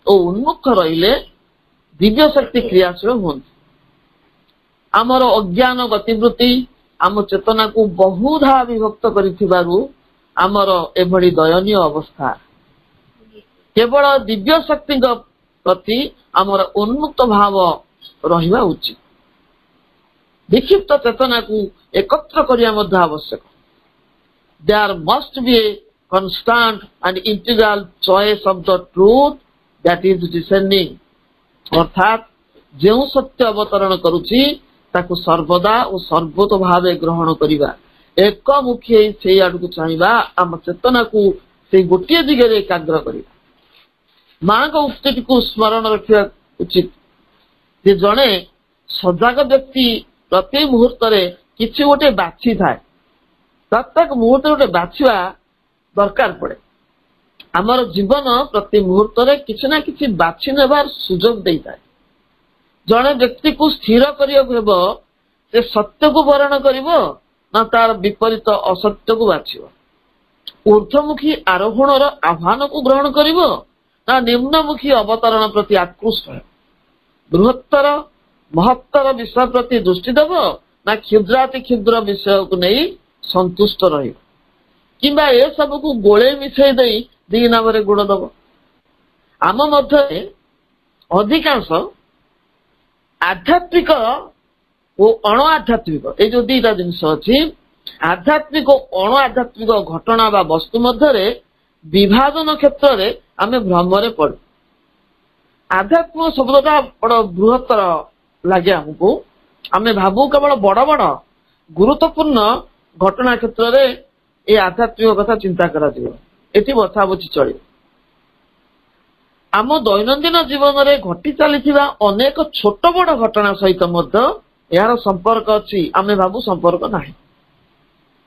ଓ ଉନ୍ମୁକ୍ତ ରହିଲେ ଦିବ୍ୟ ଶକ୍ତି କ୍ରିୟାଶୀଳ ହୁଅନ୍ତି। ଆମର ଅଜ୍ଞାନ ଗତିବୃତ୍ତି ଆମ ଚେତନାକୁ ବହୁଧା ବିଭକ୍ତ କରିଥିବାରୁ ଆମର ଏଭଳି ଦୟନୀୟ ଅବସ୍ଥା। କେବଳ ଦିବ୍ୟ ଶକ୍ତିଙ୍କ ପ୍ରତି ଆମର ଉନ୍ମୁକ୍ତ ଭାବ ରହିବା ଉଚିତ। ବିକ୍ଷିପ୍ତ ଚେତନାକୁ ଏକତ୍ର କରିବା ମଧ୍ୟ ଆବଶ୍ୟକ। There must be constant and integral choice of the truth that is descending. अर्थात जो सत्य अवतरण करुची ताकू सर्वदा और सर्वतो भावे ग्रहण करिबा एकमुखी से आड़ को चाहिबा आम चेतना को से गोटे दिगरे एकाग्र करिबा मां को उक्ति को स्मरण रखिया उचित जे जणे सजाग व्यक्ति प्रति मुहूर्त रे किछि गोटे बाछि थाए प्रत्येक मुहूर्त गोटे बाछिवा दरकार पड़े आमर जीवन प्रति मुहूर्त रे किछि ना किछि बाछि नेबार सुजोग देई थाए जणे व्यक्ति को स्थिर करियो से सत्य को वर्ण करिवो ना तार विपरीत असत्य को बाछिवो ऊर्ध्वमुखी आरोहण आह्वान को ग्रहण करिवो ना निम्नमुखी अवतरण प्रति आकृष्ट है बृहत्तर महत्तर विषय प्रति दृष्टि देव ना क्षुद्राति क्षुद्र विषय को नहीं संतुष्ट रही किंबा ए सब को गोले मिसई दे दी नाम गुण दब आम मध्य अधिकांश आध्यात्मिक और अण आध्यात्मिक ये जो दीटा जिनस अच्छी आध्यात्मिक और अण आध्यात्मिक घटना बा वस्तु मध्य विभाजन क्षेत्र में आम भ्रम पड़ू आध्यात्मिक शब्दटा बड़ बृहत्तर लगे आमको आम भावु केवल बड़ बड़ गुरुत्वपूर्ण घटना क्षेत्र में ये आध्यात्मिक कथा चिंता करा बछा बछी चल आम दैनंदिन जीवन में घटी चली अनेक छोट बड़ घटना सहित यार संपर्क अच्छी आम भावु संपर्क ना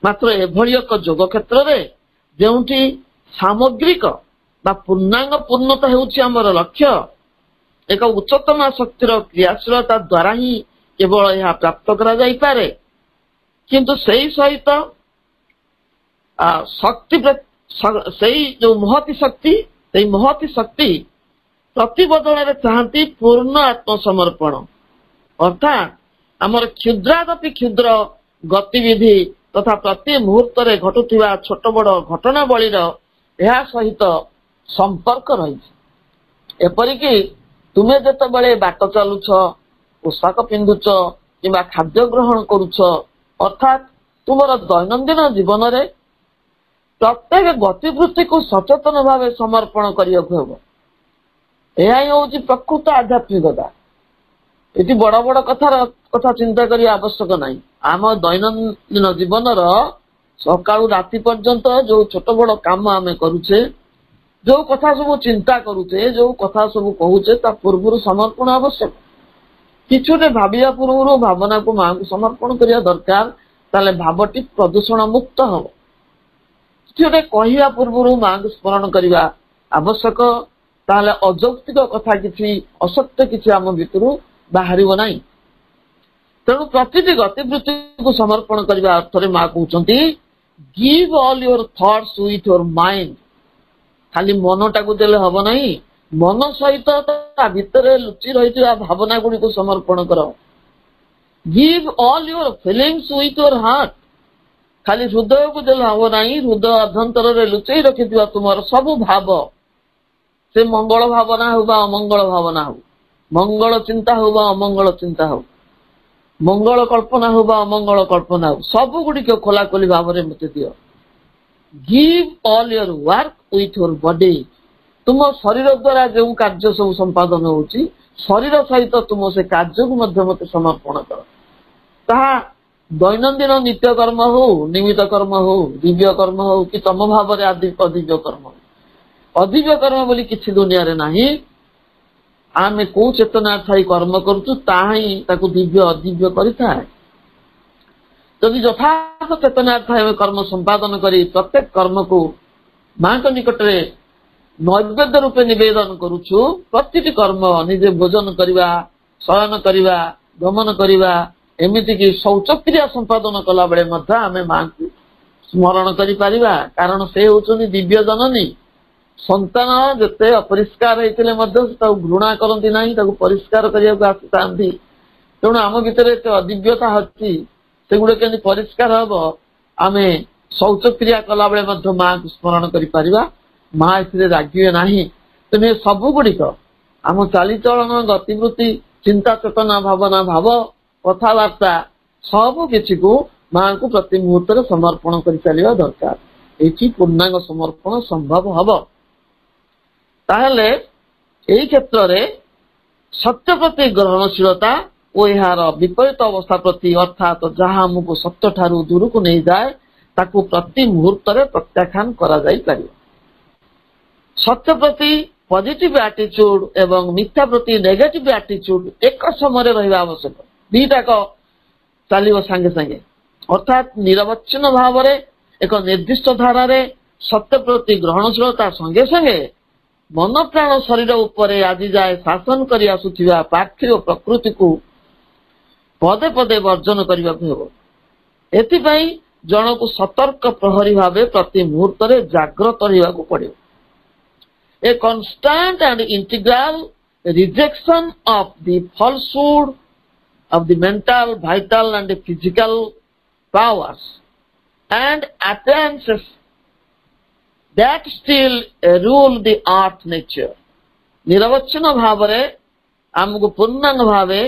मात्र एभली एक जोग क्षेत्र में जो सामग्रिक बा पूर्णांग पूर्णता होमर लक्ष्य एक उच्चतम शक्तिर क्रियाशीलता द्वारा ही केवल यह प्राप्त करा जाई पारे किंतु सही सहित शक्ति सही जो महती शक्ति प्रतिबदल चाहती पूर्ण आत्मसमर्पण अर्थात आमर क्षुद्रादपि क्षुद्र गतिविधि तथा प्रति मुहूर्त रे घटुवा छोट बड़ घटनावलीर यह सहित संपर्क रही एपरिकी तुमे जेतबेले बाट चलुछ पोशाक पिंधुच कि खाद्य ग्रहण करुछ अर्थात तुमर दैनंदिन जीवन रे प्रत्येक गतिवृत्ति को सचेतन भाव समर्पण करने हूँ प्रकृत आध्यात्मिकता ये बड़ बड़ कथा चिंता करिया आवश्यक नहीं आम दैनंदिन जीवन सकाळु राति पर्यंत जो छोट बड़ काम आम करुचे जो कथा सब चिंता करुचे जो कथा सब कहूचे ता पूर्व समर्पण आवश्यक किछुटे भाविया पूर्व भावना को मां को समर्पण करिया दरकार ताले भावटी प्रदूषण मुक्त हम किछुटे कहिया पूर्व मां को स्मरण करिया आवश्यक ताले अजौक्तिक कथा किछि असत्य किछि आम भितरु बाहरिबो नाही तेणु प्रतिटी गतिवृत्ति को समर्पण करने अर्थ माँ कहते give all your thoughts with your mind खाली मनटा को देले हम नहीं मन सहित भितर लुचि रही भावना गुड़ी को समर्पण कर give all your feelings with your heart खाली हृदय को देले हम नहीं हृदय अभ्यंतर लुचई रखि तुम सब भाव से मंगल भावना हो अमंगल भावना हो मंगल चिंता हो अमंगल चिंता हो मंगल कल्पना हो अमंगल कल्पना हो सब गुड़ी खोला खोली भाव में मत दियो give all your work with your body तुम शरीर द्वारा जो कार्य सब संपादन होची शरीर सहित तुम से कार्य को मत समर्पण कर ताहा दैनंदिन नित्य कर्म हो निमित्त कर्म हो दिव्य कर्म हो कि तम भाव में अदिव्य कर्म अदिव्य कर्म बोली किसी दुनिया रे नहीं आमे को चेतना थाई कर्म करूचु ताही ताकु दिव्य अदिव्य करिता है यदि यथार्थ चेतना थाई कर्म संपादन करी प्रत्येक कर्म को मां को निकट रे नैवेद्य रूपे निवेदन करूचु प्रतिटी कर्म निजे भोजन करिवा शयन करिवा गमन करिवा एमिति कि शौच क्रिया संपादन कला बेले मध्य आमे मां को स्मरण करि परिबा कारण से होचनी दिव्य जननी संतान जिते अपरिष्कार होते घृणा करती ना परिष्कार करने तेणु आम भीतर अदिव्यता अच्छी से गुड़े के परिष्कार हम आम शौच क्रिया कला बेले माँ को स्मरण कर माँ ए रागे ना तेणु ये सब गुड़िक आम चालीचलन गतिवृत्ति चिंता चेतना भावना भाव कथबार्ता सब किसी को माँ को प्रति मुहूर्त समर्पण कर चलवा दरकार ଏଠି ପୂର୍ଣ୍ଣାଙ୍ଗ ସମର୍ପଣ ସମ୍ଭବ ହବ। ତାହେଲେ ଏହି କ୍ଷେତ୍ରରେ ସତ୍ୟ ପ୍ରତି ଗ୍ରହଣଶୀଳତା ଓ ଏହାର ବିପରୀତ ଅବସ୍ଥା ପ୍ରତି ଅର୍ଥାତ୍ ଯାହା ଆମକୁ ସତ୍ୟ ଠାରୁ ଦୂରକୁ ନେଇଯାଏ ତାକୁ ପ୍ରତି ମୁହୂର୍ତ୍ତରେ ପ୍ରତ୍ୟାଖ୍ୟାନ କରାଯାଇପାରିବ। ସତ୍ୟ ପ୍ରତି ପଜିଟିଭ ଆଟିଚ୍ୟୁଡ ଏବଂ ମିଥ୍ୟା ପ୍ରତି ନେଗେଟିଭ ଆଟିଚ୍ୟୁଡ ଏକ ସମୟରେ ରହିବା ଆବଶ୍ୟକ। ଦିଟାକ ଚାଲିବ ସାଙ୍ଗେ ସାଙ୍ଗେ, ଅର୍ଥାତ୍ ନିରବଚ୍ଛିନ୍ନ ଭାବରେ ଏକ ନିର୍ଦ୍ଦିଷ୍ଟ ଧାରାରେ ସତ୍ୟ ପ୍ରତି ଗ୍ରହଣଶୀଳତା ସଙ୍ଗେ ସଙ୍ଗେ ମନ ପ୍ରାଣ ଶରୀର ଉପରେ ଆଜି ଯାଏ ଶାସନ କରି ଆସୁଥିବା ପାର୍ଥିବ ପ୍ରକୃତିକୁ ପଦେ ପଦେ ବର୍ଜନ କରିବାକୁ ହେବ। ଏଥିପାଇଁ ଜଣକୁ ସତର୍କ ପ୍ରହରୀ ଭାବେ ପ୍ରତି ମୁହୂର୍ତ୍ତରେ ଜାଗ୍ରତ ରହିବାକୁ ପଡ଼ିବ। A constant and integral rejection of the falsehood of the mental, vital and physical powers and appearances that still rule the earth nature. ନିରବଚ୍ଛିନ୍ନ ଭାବରେ ଆମକୁ ପୂର୍ଣ୍ଣାଙ୍ଗ ଭାବେ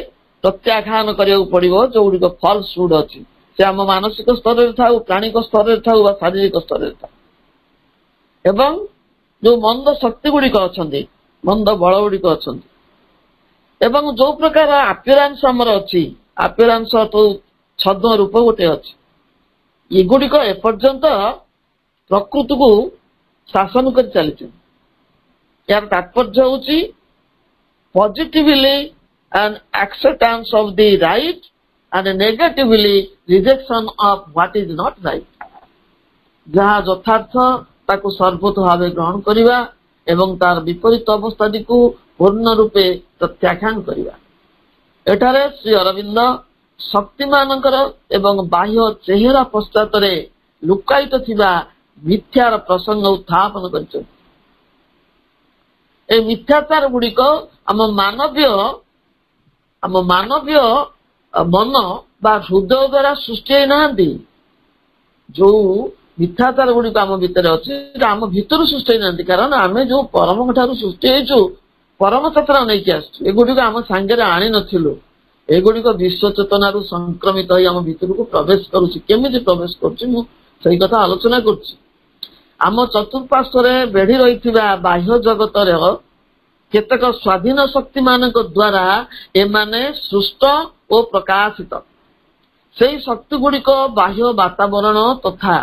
ପ୍ରତ୍ୟାଖ୍ୟାନ କରିବାକୁ ପଡ଼ିବ ଯୋଉଗୁଡ଼ିକ ଫଲ୍ସହୁଡ୍ ଅଛି, ସେ ଆମ ମାନସିକ ସ୍ତରରେ ଥାଉ, ପ୍ରାଣିକ ସ୍ତରରେ ଥାଉ ବା ଶାରୀରିକ ସ୍ତରରେ ଥାଉ। ଏବଂ ଯୋଉ ମନ୍ଦ ଶକ୍ତି ଗୁଡ଼ିକ ଅଛନ୍ତି, ମନ୍ଦ ବଳ ଗୁଡ଼ିକ ଅଛନ୍ତି ଏବଂ ଯୋଉ ପ୍ରକାର ଆପିରାନ୍ସ ଆମର ଅଛି, ଆପିରାନ୍ସ ଛଦ୍ମ ରୂପ ଗୋଟେ ଅଛି, ଏଗୁଡ଼ିକ ଏପର୍ଯ୍ୟନ୍ତ ପ୍ରକୃତିକୁ ଶାସନ କରି ଚାଲିଛନ୍ତି। ଏହାର ତାତ୍ପର୍ଯ୍ୟ ହେଉଛି positively an acceptance of the right and negatively rejection of what is not right. ଯାହା ଯଥାର୍ଥ ତାକୁ ସର୍ବୋତ ଭାବେ ଗ୍ରହଣ କରିବା ଏବଂ ତାର ବିପରୀତ ଅବସ୍ଥାଟିକୁ ପୂର୍ଣ୍ଣ ରୂପେ ପ୍ରତ୍ୟାଖ୍ୟାନ କରିବା। ଏଠାରେ ଶ୍ରୀ ଅରବିନ୍ଦ ଶକ୍ତିମାନଙ୍କର ଏବଂ ବାହ୍ୟ ଚେହେରା ପଶ୍ଚାତରେ ଲୁକାୟିତ ଥିବା ମିଥ୍ୟାର ପ୍ରସଙ୍ଗ ଉତ୍ଥାପନ କରିଛନ୍ତି। এই ମିଥ୍ୟାଚାର ଗୁଡ଼ିକ ଆମ ମାନବୀୟ ମନ ବା ହୃଦୟ ଦ୍ୱାରା ସୃଷ୍ଟି ହେଇନାହାନ୍ତି। ଯୋଉ ମିଥ୍ୟାଚାର ଗୁଡ଼ିକ ଆମ ଭିତରେ ଅଛି ସେଟା ଆମ ଭିତରୁ ସୃଷ୍ଟି ହେଇନାହାନ୍ତି, କାରଣ ଆମେ ଯୋଉ ପରମଙ୍କ ଠାରୁ ସୃଷ୍ଟି ହେଇଛୁ ପରମ ଚେତନା ନେଇକି ଆସିଛୁ। ଏଗୁଡ଼ିକ ଆମ ସାଙ୍ଗରେ ଆଣି ନଥିଲୁ। ଏଗୁଡ଼ିକ ବିଶ୍ୱ ଚେତନାରୁ ସଂକ୍ରମିତ ହୋଇ ଆମ ଭିତରକୁ ପ୍ରବେଶ କରୁଛି। କେମିତି ପ୍ରବେଶ କରୁଛି ମୁଁ ସେଇ କଥା ଆଲୋଚନା କରୁଛି। ଆମ ଚତୁଃପାର୍ଶ୍ୱରେ ବେଢି ରହିଥିବା ବାହ୍ୟ ଜଗତର କେତେକ ସ୍ୱାଧୀନ ଶକ୍ତି ମାନଙ୍କ ଦ୍ୱାରା ଏମାନେ ସୃଷ୍ଟ ଓ ପ୍ରକାଶିତ। ସେଇ ଶକ୍ତି ଗୁଡ଼ିକ ବାହ୍ୟ ବାତାବରଣ ତଥା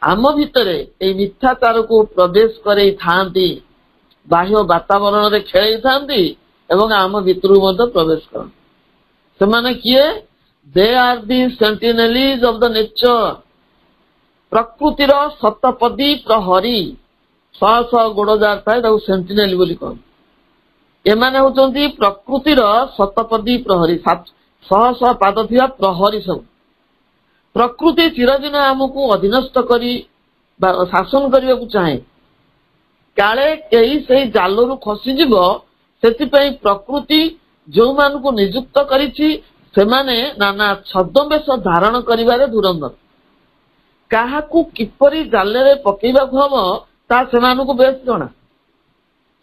ଆମ ଭିତରେ ଏଇ ମିଥ୍ୟାଚାରକୁ ପ୍ରବେଶ କରେଇଥାନ୍ତି, ବାହ୍ୟ ବାତାବରଣରେ ଖେଳେଇଥାନ୍ତି ଏବଂ ଆମ ଭିତରକୁ ମଧ୍ୟ ପ୍ରବେଶ କରନ୍ତି। ସେମାନେ କିଏ? ଦେ ଆର୍ ଦି ସେଣ୍ଟିନେଲିଜ ଅଫ ଦ ନେଚର। ପ୍ରକୃତିର ଶତପଦୀ ପ୍ରହରୀ, ଶହ ଶହ ଗୋଡ଼ ଯାହାର ଥାଏ ତାକୁ ସେଣ୍ଟିନେଲି ବୋଲି କହନ୍ତି। ଏମାନେ ହଉଛନ୍ତି ପ୍ରକୃତିର ଶତପଦୀ ପ୍ରହରୀ, ଶହ ଶହ ପାଦ ଥିବା ପ୍ରହରୀ ସବୁ। ପ୍ରକୃତି ଚିରଦିନ ଆମକୁ ଅଧୀନସ୍ଥ କରି ବା ଶାସନ କରିବାକୁ ଚାହେଁ। କାଳେ କେହି ସେଇ ଜାଲରୁ ଖସିଯିବ, ସେଥିପାଇଁ ପ୍ରକୃତି ଯୋଉମାନଙ୍କୁ ନିଯୁକ୍ତ କରିଛି ସେମାନେ ନାନା ଛଦ୍ମବେଶ ଧାରଣ କରିବାରେ ଧୁରନ୍ଧର। କାହାକୁ କିପରି ଜାଲରେ ପକେଇବାକୁ ହବ ତା ସେମାନଙ୍କୁ ବେଶ ଜଣା।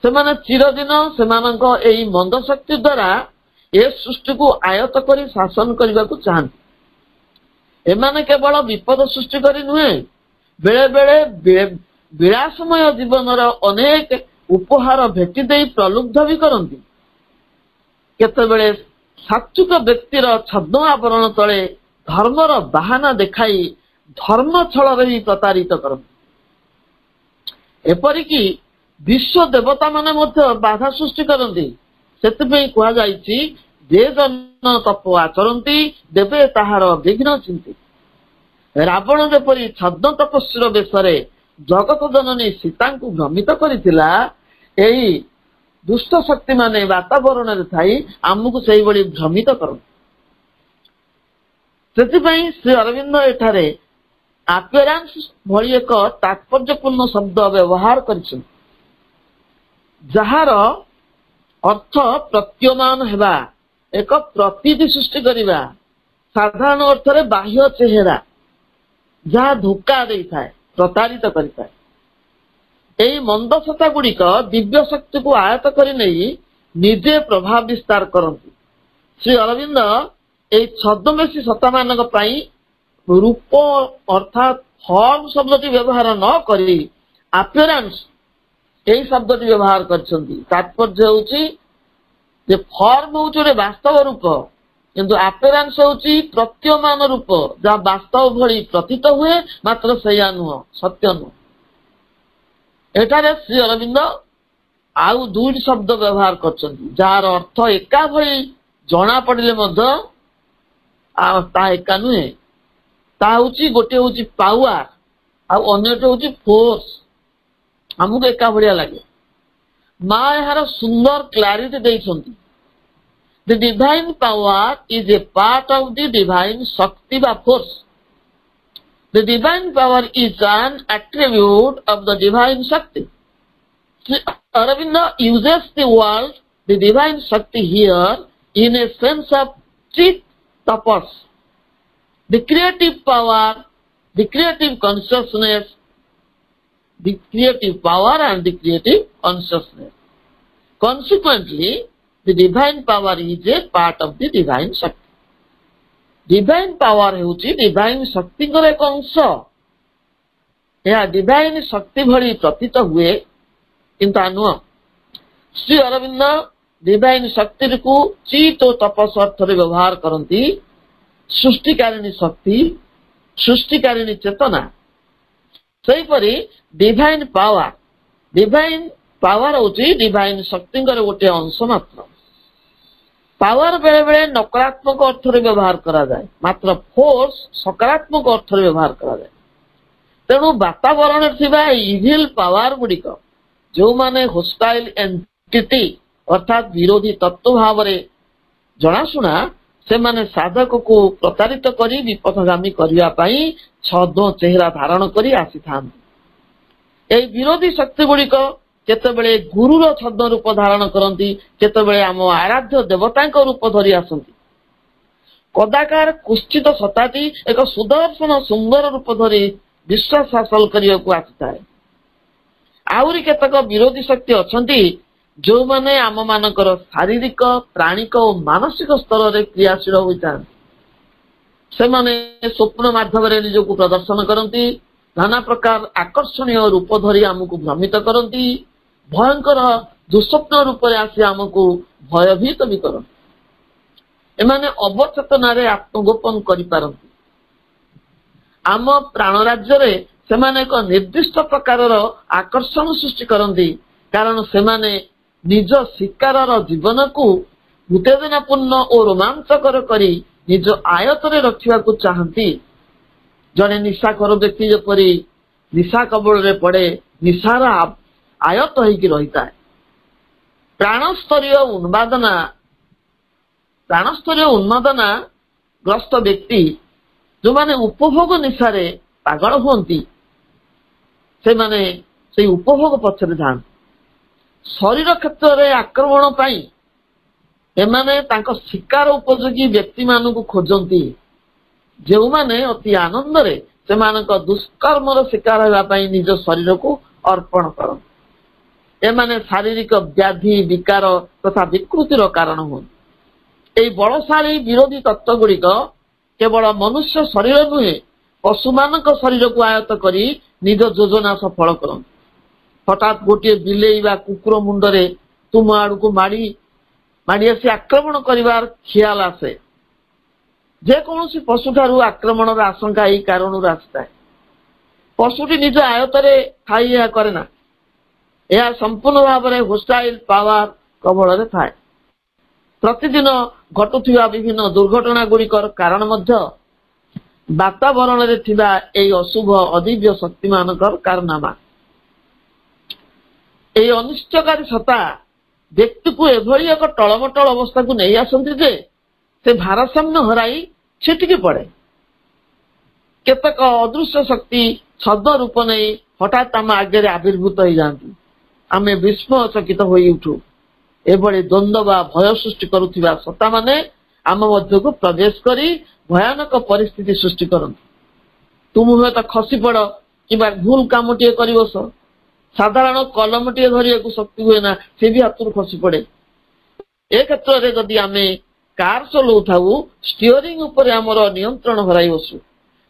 ସେମାନେ ଚିରଦିନ ସେମାନଙ୍କ ଏହି ମନ୍ଦ ଶକ୍ତି ଦ୍ୱାରା ଏ ସୃଷ୍ଟିକୁ ଆୟତ କରି ଶାସନ କରିବାକୁ ଚାହାନ୍ତି। ଏମାନେ କେବଳ ବିପଦ ସୃଷ୍ଟି କରି ନୁହେଁ, ବେଳେ ବେଳେ ବିଳାସମୟ ଜୀବନର ଅନେକ ଉପହାର ଭେଟି ଦେଇ ପ୍ରଲୁବ୍ଧ ବି କରନ୍ତି। କେତେବେଳେ ସାତ୍ବିକ ବ୍ୟକ୍ତିର ଛଦ୍ମ ଆବରଣ ତଳେ ଧର୍ମର ବାହାନା ଦେଖାଇ ଧର୍ମ ଛଳରେ ବି ପ୍ରତାରିତ କରନ୍ତି। ଏପରିକି ବିଶ୍ୱ ଦେବତା ମାନେ ମଧ୍ୟ ବାଧା ସୃଷ୍ଟି କରନ୍ତି। ସେଥିପାଇଁ କୁହାଯାଇଛି ଯେ ଜନ ତପ ଆଚରନ୍ତି ଦେବେ ତାହାର ବିଘ୍ନ ଚିନ୍ତି। ରାବଣ ଯେପରି ଛଦ୍ମ ତପସ୍ୱୀର ବେଶରେ ଜଗତ ଜନନୀ ସୀତାଙ୍କୁ ଭ୍ରମିତ କରିଥିଲା, ଏହି ଦୁଷ୍ଟ ଶକ୍ତି ମାନେ ବାତାବରଣରେ ଥାଇ ଆମକୁ ସେଇଭଳି ଭ୍ରମିତ କରନ୍ତି। ସେଥିପାଇଁ ଶ୍ରୀ ଅରବିନ୍ଦ ଏଠାରେ ଆପିରାନ୍ସ ଭଳି ଏକ ତାତ୍ପର୍ଯ୍ୟପୂର୍ଣ୍ଣ ଶବ୍ଦ ବ୍ୟବହାର କରିଛନ୍ତି, ଯାହାର ଅର୍ଥ ପ୍ରତୀୟମାନ ହେବା, ଏକ ପ୍ରତୀତି ସୃଷ୍ଟି କରିବା। ସାଧାରଣ ଅର୍ଥରେ ବାହ୍ୟ ଚେହେରା ଯାହା ଧୋକା ଦେଇଥାଏ, ପ୍ରତାରିତ କରିଥାଏ। ଏହି ମନ୍ଦ ସତ୍ତା ଗୁଡ଼ିକ ଦିବ୍ୟ ଶକ୍ତିକୁ ଆୟତ କରି ନେଇ ନିଜେ ପ୍ରଭାବ ବିସ୍ତାର କରନ୍ତି। ଶ୍ରୀ ଅରବିନ୍ଦ ଏହି ଛଦ୍ମବେଶୀ ସତ୍ତାମାନଙ୍କ ପାଇଁ रूप अर्थात फॉर्म शब्दटी व्यवहार न करी अपीयरेंस यही शब्दटी व्यवहार करछंती। तात्पर्य होउची जे फॉर्म होउची रे वास्तव रूप किंतु अपीयरेंस होउची प्रतीयमान रूप जा वास्तव भली प्रतीत हुए मात्र सैया नुह सत्य नुह। एठारे श्री अरविंद आउ दुई शब्द व्यवहार करछंती जार अर्थ एका भली जना पड़िले मध्य ता एका नुहे। ता होउची गोटे होउची पावर आउ अन्यटे होउची फोर्स हमको एका भलिया लागे। माँ यार सुंदर clarity देइछंती The divine power is a part of the divine Shakti বা force. The divine power is an attribute of the divine Shakti. Aurobindo uses the word, the divine Shakti here in a sense of chit tapas. The creative power, the creative consciousness, the creative power and the creative consciousness. Consequently, the divine power is a part of the divine Shakti. Divine power होउची divine शक्ति को एक अंश। यह divine शक्ति भली प्रतीत हुए किंतु अनुह। श्री अरविंद divine शक्ति को चित और तपस अर्थ रे व्यवहार करती। सृष्टिकारिणी शक्ति सृष्टिकारिणी चेतना सही परी divine power होउची divine शक्ति को गोटे अंश मात्र। पावर बेले बेले नकारात्मक अर्थ रे व्यवहार करा जाए मात्र फोर्स सकारात्मक अर्थ रे व्यवहार करा जाए। तेणु वातावरण थिबा इविल पावर गुडिक जो माने होस्टाइल एंटिटी अर्थात विरोधी तत्व भाव रे जनाशुना से माने साधक को प्रतारित करी विपथगामी करिया पई छद्म चेहरा धारण करी आसी थान। ए विरोधी शक्ति गुडिक केतबेले गुरुर छद्म रूप धारण करती केतबेले आम आराध्य देवता रूप धरी आसती। कदाकार कुश्चित सताटी एक सुदर्शन सुंदर रूप धरी विश्वास हासिल करने को आसी। आहरी केतक विरोधी शक्ति अछंती जो माने आम मानकर शारीरिक प्राणिक और मानसिक स्तर रे क्रियाशील होता से माने स्वप्न माध्यम निजक प्रदर्शन करती नाना प्रकार आकर्षणीय रूप धरी आमको भ्रमित करती भयंकर दुस्वप्न रूप से आसी आमको भयभीत भी करती। एमाने अवचेतन आत्मगोपन करि पारंती। आम प्राण राज्य रे सेमाने एक निर्दिष्ट प्रकार आकर्षण सृष्टि करती कारण सेमाने निज शिकार जीवन को उत्तेजनापूर्ण और रोमांचकर करी निज आयत रे रखिबा को चाहती। जड़े निशाखोर व्यक्ति जपरी निशा कबल रे पड़े निशार आयत होगी रही है। प्राणस्तरीय उन्मादना ग्रस्त व्यक्ति जो माने उपभोग निशारे पागल होती से माने से उपभोग पछरे जान शरीर क्षेत्र में आक्रमण पाई एमाने तांको शिकार उपयोगी व्यक्ति मानू खोजती जो माने अति आनंद रे से मानक दुष्कर्मर शिकार होगापाई निज शरीर को अर्पण करते। एमाने शारीरिक व्याधि विकार तथा विकृतिर कारण हुए। बलशाली विरोधी तत्व गुड़िक केवल मनुष्य शरीर नुहे पशु मान शरीर को आयत करी निज योजना सफल करते। हठात गोटे बिलेई बा कुकुर मुंडरे तुम आड़ को माड़ी आसी आक्रमण करिवार ख्याल आसे। जेकोसी पशु ठारू आक्रमण आशंका यही कारण आसता। पशुटी निज आयतरे खाई यह करे ना यह संपूर्ण भाव में होस्टाइल पावर कबल थाए। प्रतिदिन घटुवा विभिन्न दुर्घटना गुड़िकर कारण वातावरण रे थिबा एई अशुभ अदिव्य शक्ति मानकर कारनामा। एई अनिष्टकारी सत्ता व्यक्ति को एभली एक टलमटल अवस्था को नहीं आसती जे से भारसाम्य हराई छिटकी पड़े। केतक अदृश्य शक्ति छद्म रूप नहीं हठात आम आगे आविर्भूत हो जाती। आमे विस्मयचकित होई उठू। एभली द्वंद्व बा भय सृष्टि करुथिबा सत्ता माने आम मध्य को प्रवेश करी भयानक परिस्थिति सृष्टि करती। तुम हुए तो खसी पड़ कि भूल काम टे कर बस साधारण कलम टे धरिया को शक्ति हुए ना से भी हाथ खसी पड़े। ए क्षेत्र में जदि आम कार चलाऊ स्टीयरिंग उपर आमर नियंत्रण हराई बसु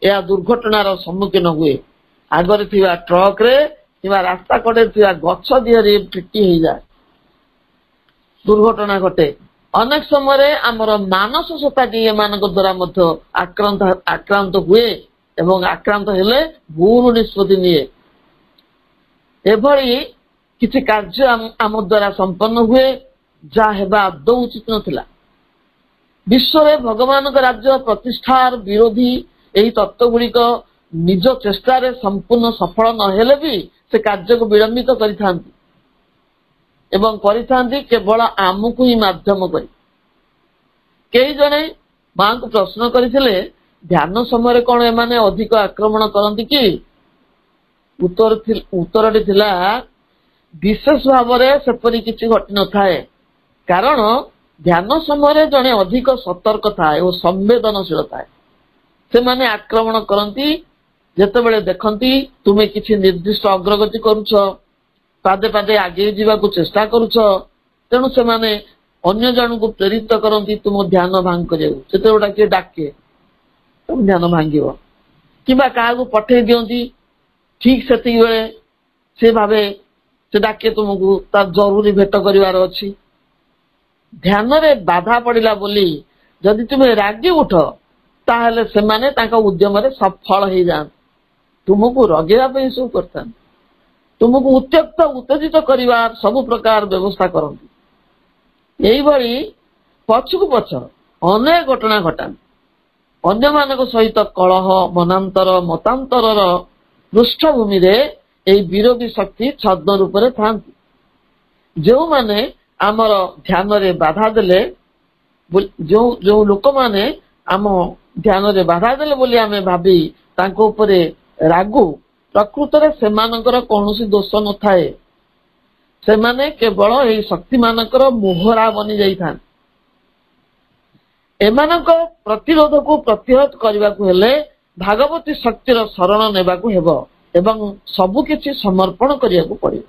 यह दुर्घटनार सम्मुखीन हुए आगरे थिबा ट्रक रे किबा रास्ता कड़े थिबा गछ दिहरे पिटी हो जाए दुर्घटना घटे अनेक समय आमर मानस सत्ताटी एमान द्वारा मध्य आक्रांत हुए एवं आक्रांत हेले भूल निष्पत्ति निए एभली किछि कार्य आम द्वारा संपन्न हुए जहा हेबा आदौ उचित नथिला विश्व में भगवान राज्य प्रतिष्ठार विरोधी यही तत्व गुड़िक निज चेष्टा संपूर्ण सफल नहेले भी से कार्य को विलंबित करिथांती एवं करिथांती केवल आमको ही माध्यम करी कई जने मां को प्रश्न करथिले ध्यान समय कौन एमाने अधिक आक्रमण करती कि उत्तरटी थिला विशेष भाव में सेपरी किछि घटी न थाए कारण ध्यान समय जड़े अधिक सतर्क थाए और संवेदनशील थाए से माने आक्रमण करती जेतेबेले देखती तुमे किछि निर्दिष्ट अग्रगति करुछ पादे पादे आगे जीवाकू चेष्टा करुछ तेणु से माने अन्य जन को प्रेरित करती तुम ध्यान भांग करेबा किए डाके तुम ध्यान भांगिब किंबा क्या पठे दियंती ठीक से बेले से भावे से डाके तुमको तार जरूरी भेट करिवार अछि ध्यान रे बाधा पड़िला बोली जदि तुम्हें रागी उठ ताहले से माने ताका उद्यम रे सफल हो जान तुमको रगेवा पे सब करता तुमको उत्त्यक्त उत्तेजित करिवार सब प्रकार व्यवस्था करती यही भली पछकु पछ अनेक घटना घटान अन्य मानक सहित कलह मनांतर मतांतर पृष्ठभूमि रे एई विरोधी शक्ति छद्म रूप में था जो माने आमर ध्यान रे बाधा देले जो जो लोक माने आम ध्यान रे बाधा देले बोली आमे भाबी तांको उपरे रागु प्रकृत रे सेमानकर कौनसी दोष न थाए से माने केवल एई शक्ति मानकर मोहरा बनी जाइथान एमानक प्रतिरोध को प्रतिहत करने को हेले भागवती शक्तिर शरण नेबा को हेबो एवं सबु किछि समर्पण करिया को पड़े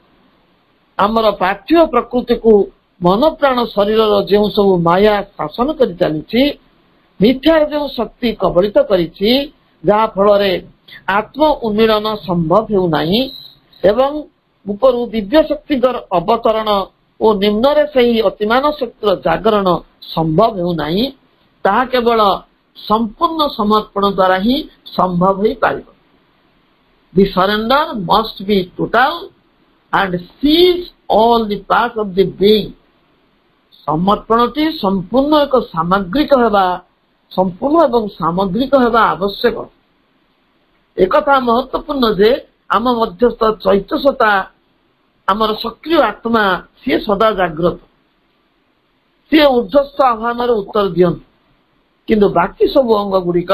आमर पार्थिव प्रकृति को मन प्राण शरीर जो सब माया शासन कर चली मिथ्यार जो शक्ति कबलित करिछि जहा फल आत्म उन्मीलन संभव हेउ नाही एवं ऊपर दिव्य शक्ति अवतरण और निम्न रे सही अतिमान शक्तिर जागरण संभव हेउ नाही ताहा केवल संपूर्ण समर्पण द्वारा ही संभव हो पारिबो The surrender must be total and seize all the parts of the being. समर्पणटी संपूर्ण एक सामग्रिक हेबा संपूर्ण एवं सामग्रिक हेबा आवश्यक एक महत्वपूर्ण जे आम मध्यस्थ चैतसता आमर सक्रिय आत्मा सी सदा जाग्रत सी ऊर्ध्वस्थ आह्वान उत्तर दियंती किंतु बाकी सब अंग गुड़िक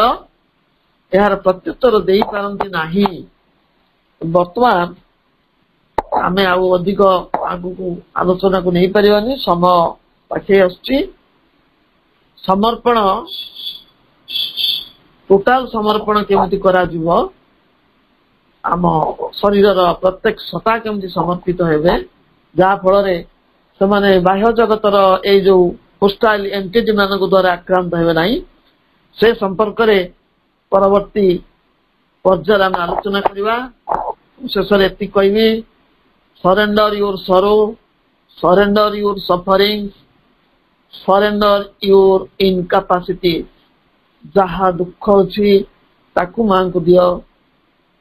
यार प्रत्युत्तर दे पारती नाही वर्तमान आमे आउ अधिक आगु आलोचना को नहीं पारिबानी समय पाखे आछि समर्पण टोटाल समर्पण केमति करा जिवो आम शरीर प्रत्येक सत्ता केमति समर्पित हेबे जहा फल रे से माने बाह्य जगतर ए जो होस्टाइल एंटिटी मान द्वारा आक्रांत हेबे नाही से संपर्क रे परवर्ती पर्यायर आम आलोचना करवा शेष कहबी surrender your sorrow surrender your suffering surrender your incapacity जहा दुख अच्छी ताकू मां को दियो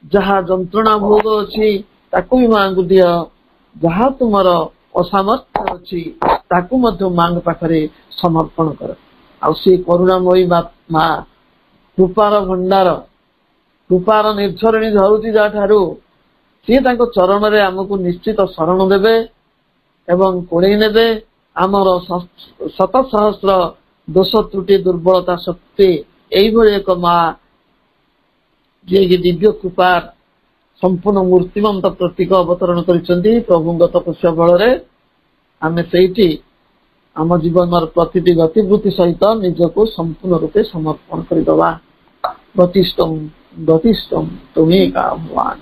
जहा जंत्रणा भोग अच्छी ताकू भी मां को दियो जहा तुमर असामर्थ्य अच्छी ताकू मध्य मां पाखरे समर्पण कर आ से करुणामयी मां कृपार भंडार कृपार निर्झरणी झरुची जाठारू सी तांको चरण रे हमको निश्चित शरण देबे एवं कोड़े नेबे आमर शत सहस्र दोष त्रुटि दुर्बलता शक्ति यही भली एक माँ जी दिव्य कृपार संपूर्ण मूर्तिमंत प्रतीक अवतरण करिसेंती प्रभुंग तपस्या बल आमे सेठी आम जीवन प्रतिटी गतिवृत्ति सहित निजको संपूर्ण रूपे समर्पण करदवा गतिष्ठम गतिष्ठम तुम्हें का भगवान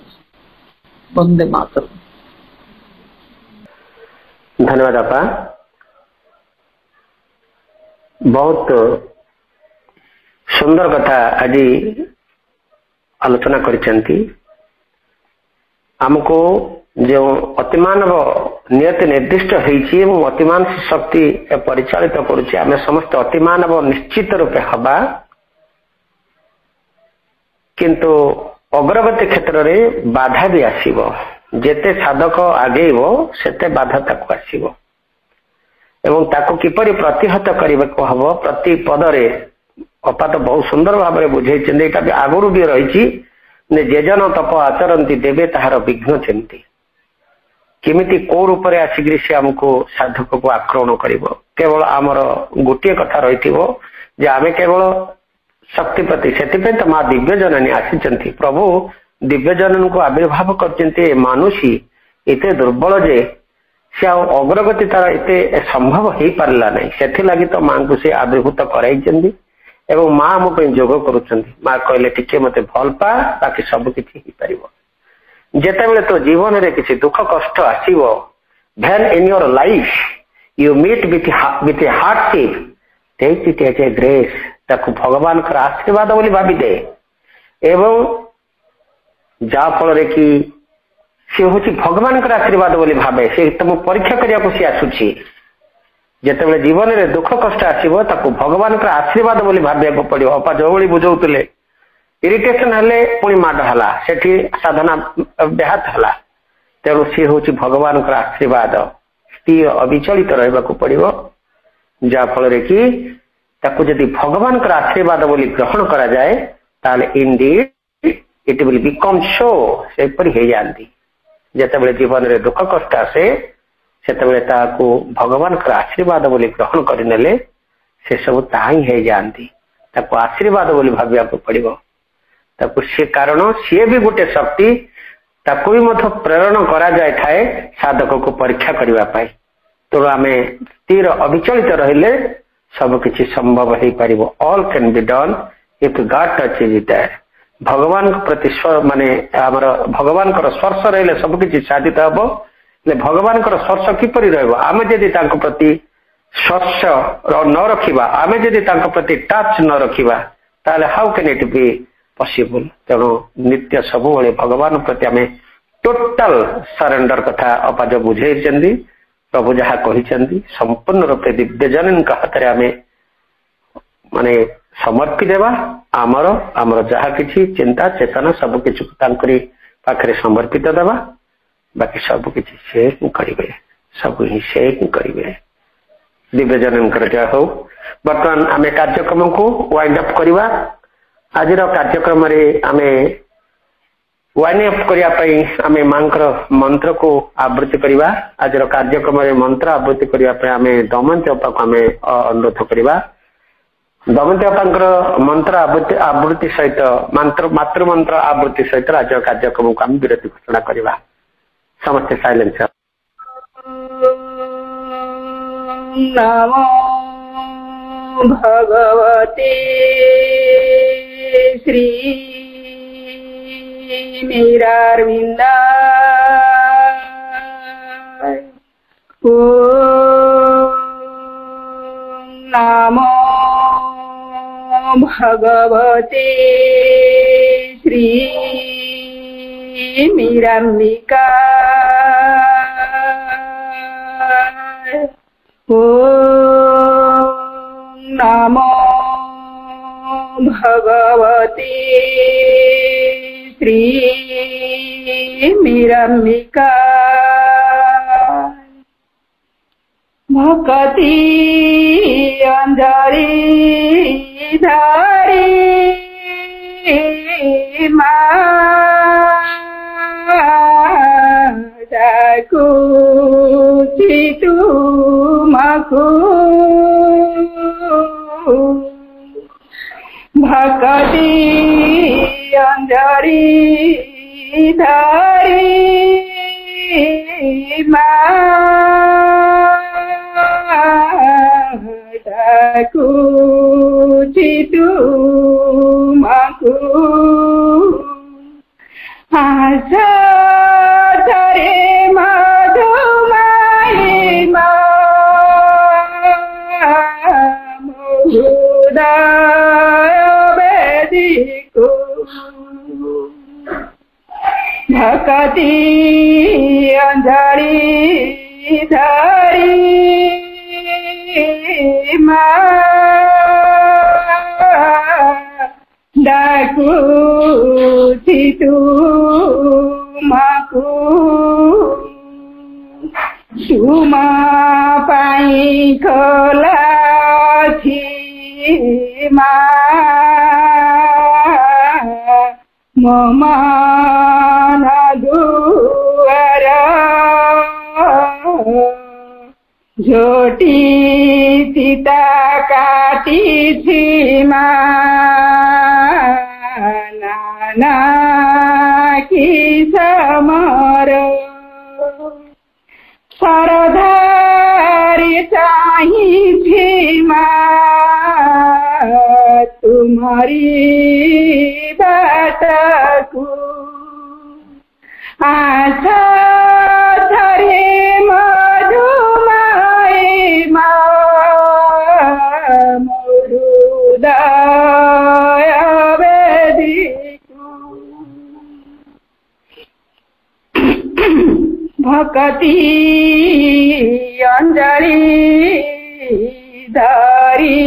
वंदे मातरम। धन्यवाद आपा बहुत सुंदर कथा आज आलोचना करिसेंती हमको जो अतिमानव नियत निर्दिष्ट होईछि एवं अतिमान शक्ति परिचालित करुछि आमे समस्त अतिमानव निश्चित रूपे हबा किंतु अग्रगति क्षेत्र में बाधा भी आसीबो जेते साधक आगेइबो सेते बाधा ताको आसीबो एवं ताको किपरि प्रतिहत करबाको हबो प्रति पदरे अपा तो बहुत सुंदर भाव में बुझेइछन एटा भी आगुरु भी रहिछि ने जे जन तप आचरती देवे ताहार विघ्न चिंती किमिति को रूप में आसिक से आमको साधक को आक्रमण करिवो केवल आमर गोटे कथा रहिथिबो जे आमे केवल शक्ति प्रति से तो माँ दिव्य जननी आसी प्रभु दिव्य जनन को आविर्भाव करते मानुषी एते दुर्बल जे से अग्रगति तार एते संभव हो पारा ना से लगी तो माँ को से आविर्भूत कराई एवं माँ आम जोग करुँच माँ कहले टिके मत भल पा बाकी सब किसी जिते बड़े तो जीवन में किसी दुख कष्ट आसो then in your life you meet with a hardship take it as a grace ताकू भगवान का आशीर्वाद बोली भावी दे एवं जा फल कि सी हूँ भगवान का आशीर्वाद बोली भावे से तुम परीक्षा करने सी आसुची जिते जीवन में दुख कष्ट आसो ताकू भगवान का आशीर्वाद बोली भाविया पड़ो अपा जो भाई बुझाऊले इरिटेशन हेले पुणी माड है सेठी साधना व्याहत है तेणु सी हूँ भगवान का आशीर्वाद स्थिर अविचलित रहा पड़ो जहाँफल कि ताकू जदि भगवान का आशीर्वाद बोली ग्रहण करा जाए ताले Indeed it will become so से परि हे जांती जेते जीवन में दुख कष्ट आसे सेते ताकू भगवान का आशीर्वाद बोली ग्रहण करनेले से सब ताही हे जांती ताकू आशीर्वाद बोली भाविया पड़ो ताकू से कारण सी भी गोटे शक्ति ताकू भी मत प्रेरण करा जाए थाए साधक को परीक्षा करने तेणु आम स्थिर अविचलित रहिले सब किसी संभव हो पार all can be done if God touch it भगवान प्रति माने आमर भगवान स्पर्श रहिले सब किसी साधित हम भगवान स्पर्श किपरि आम जदि प्रति स्पर्श न रखा आम जदि प्रति टच न रखा ताले how can it be possible तेणु नित्य सब भगवान प्रति आम टोटाल सरेंडर कथा अपा जो बुझे प्रभु जहाँ कही संपूर्ण रूपे दिव्य जनन हाथ में आम माने समर्पी देवा आमर आमर जहाँ किसी चिंता चेतना सब किसी पाखे समर्पित देवा बाकी सब किसी से ही करेंगे सब ही से ही करेंगे दिव्य जनन जय हो। बर्तमान आम कार्यक्रम को वाइंड अप करवा आज कार्यक्रम आम वाइंड अप करने आम मां मंत्र को आवृत्ति करवा आज कार्यक्रम मंत्र आवृत्ति करने आम दमयंती अपा को आम अनुरोध करवा दमयंती अपा मंत्र आवृत्ति सहित मातृमंत्र आवृत्ति सहित आज कार्यक्रम को आम विरति घोषणा करवा समस्ते साइलेंस नमो भगवते श्री मीरारविंदा नमो भगवते श्री मीरांबिका नमो भगवते श्री मीरांबिका भक्ति अंजलि धारी माताकू चितु मकू भक्ति अंजलि धारी माताकू चितु मकू आशा धरे मधुमाई मुहुदा बेदिकू भक्ति अंजलि धरी डाकुची तुमको सुमा पाई खोलाछि मन दुआर झोटी सीता काटी नाना की समर सरदारी चाहिए तुम्हारी बात को आशा धरे मधुमाई मुरुदय वेदिको भक्ति अंजलि धरी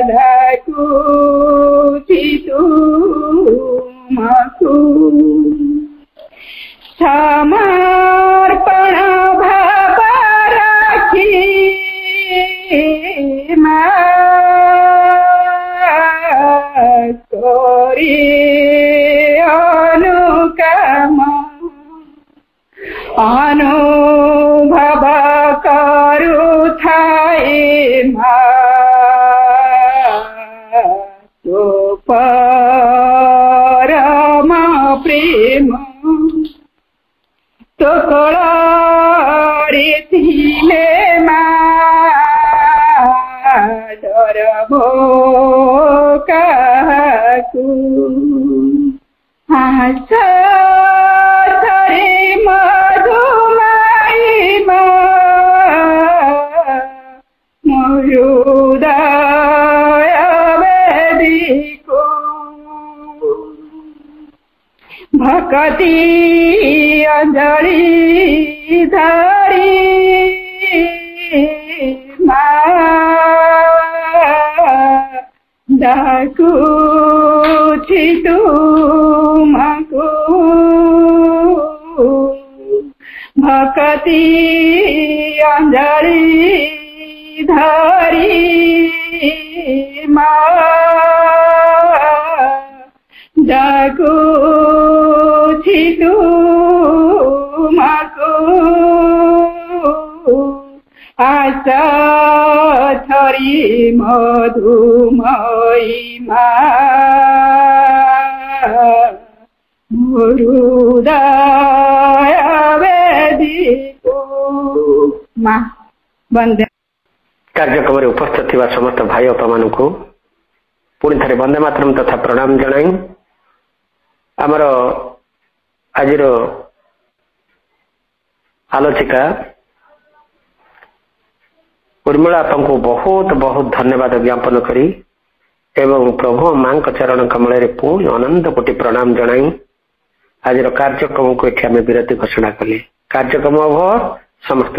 डाकुची तुमको समर्पण भाव राखी करी अनुकाम अनुभव करुथाए तो परम प्रेम तो कळरी थिले डर भोकाकु आशा धरे मधुमाई मुरुदय वेदिको भक्ति अंजलि धरी डाकुची तुमको भक्ति अंजलि धरी डाकुची तुमको आशा धरी मधुमयी मुरुदय वेदिको माँ वंदे। कार्यक्रम उपस्थित थिबा समस्त भाई बापा मानकु पुणी थे वंदे मातरम तथा प्रणाम जनाई। आमर आज आलोचिका उर्मिला आपा को बहुत बहुत धन्यवाद ज्ञापन करी एवं प्रभु मां चरण कमल पुणी अनंत कोटि प्रणाम जनाई आज कार्यक्रम को ये विरति घोषणा कले। कार्यक्रम समस्त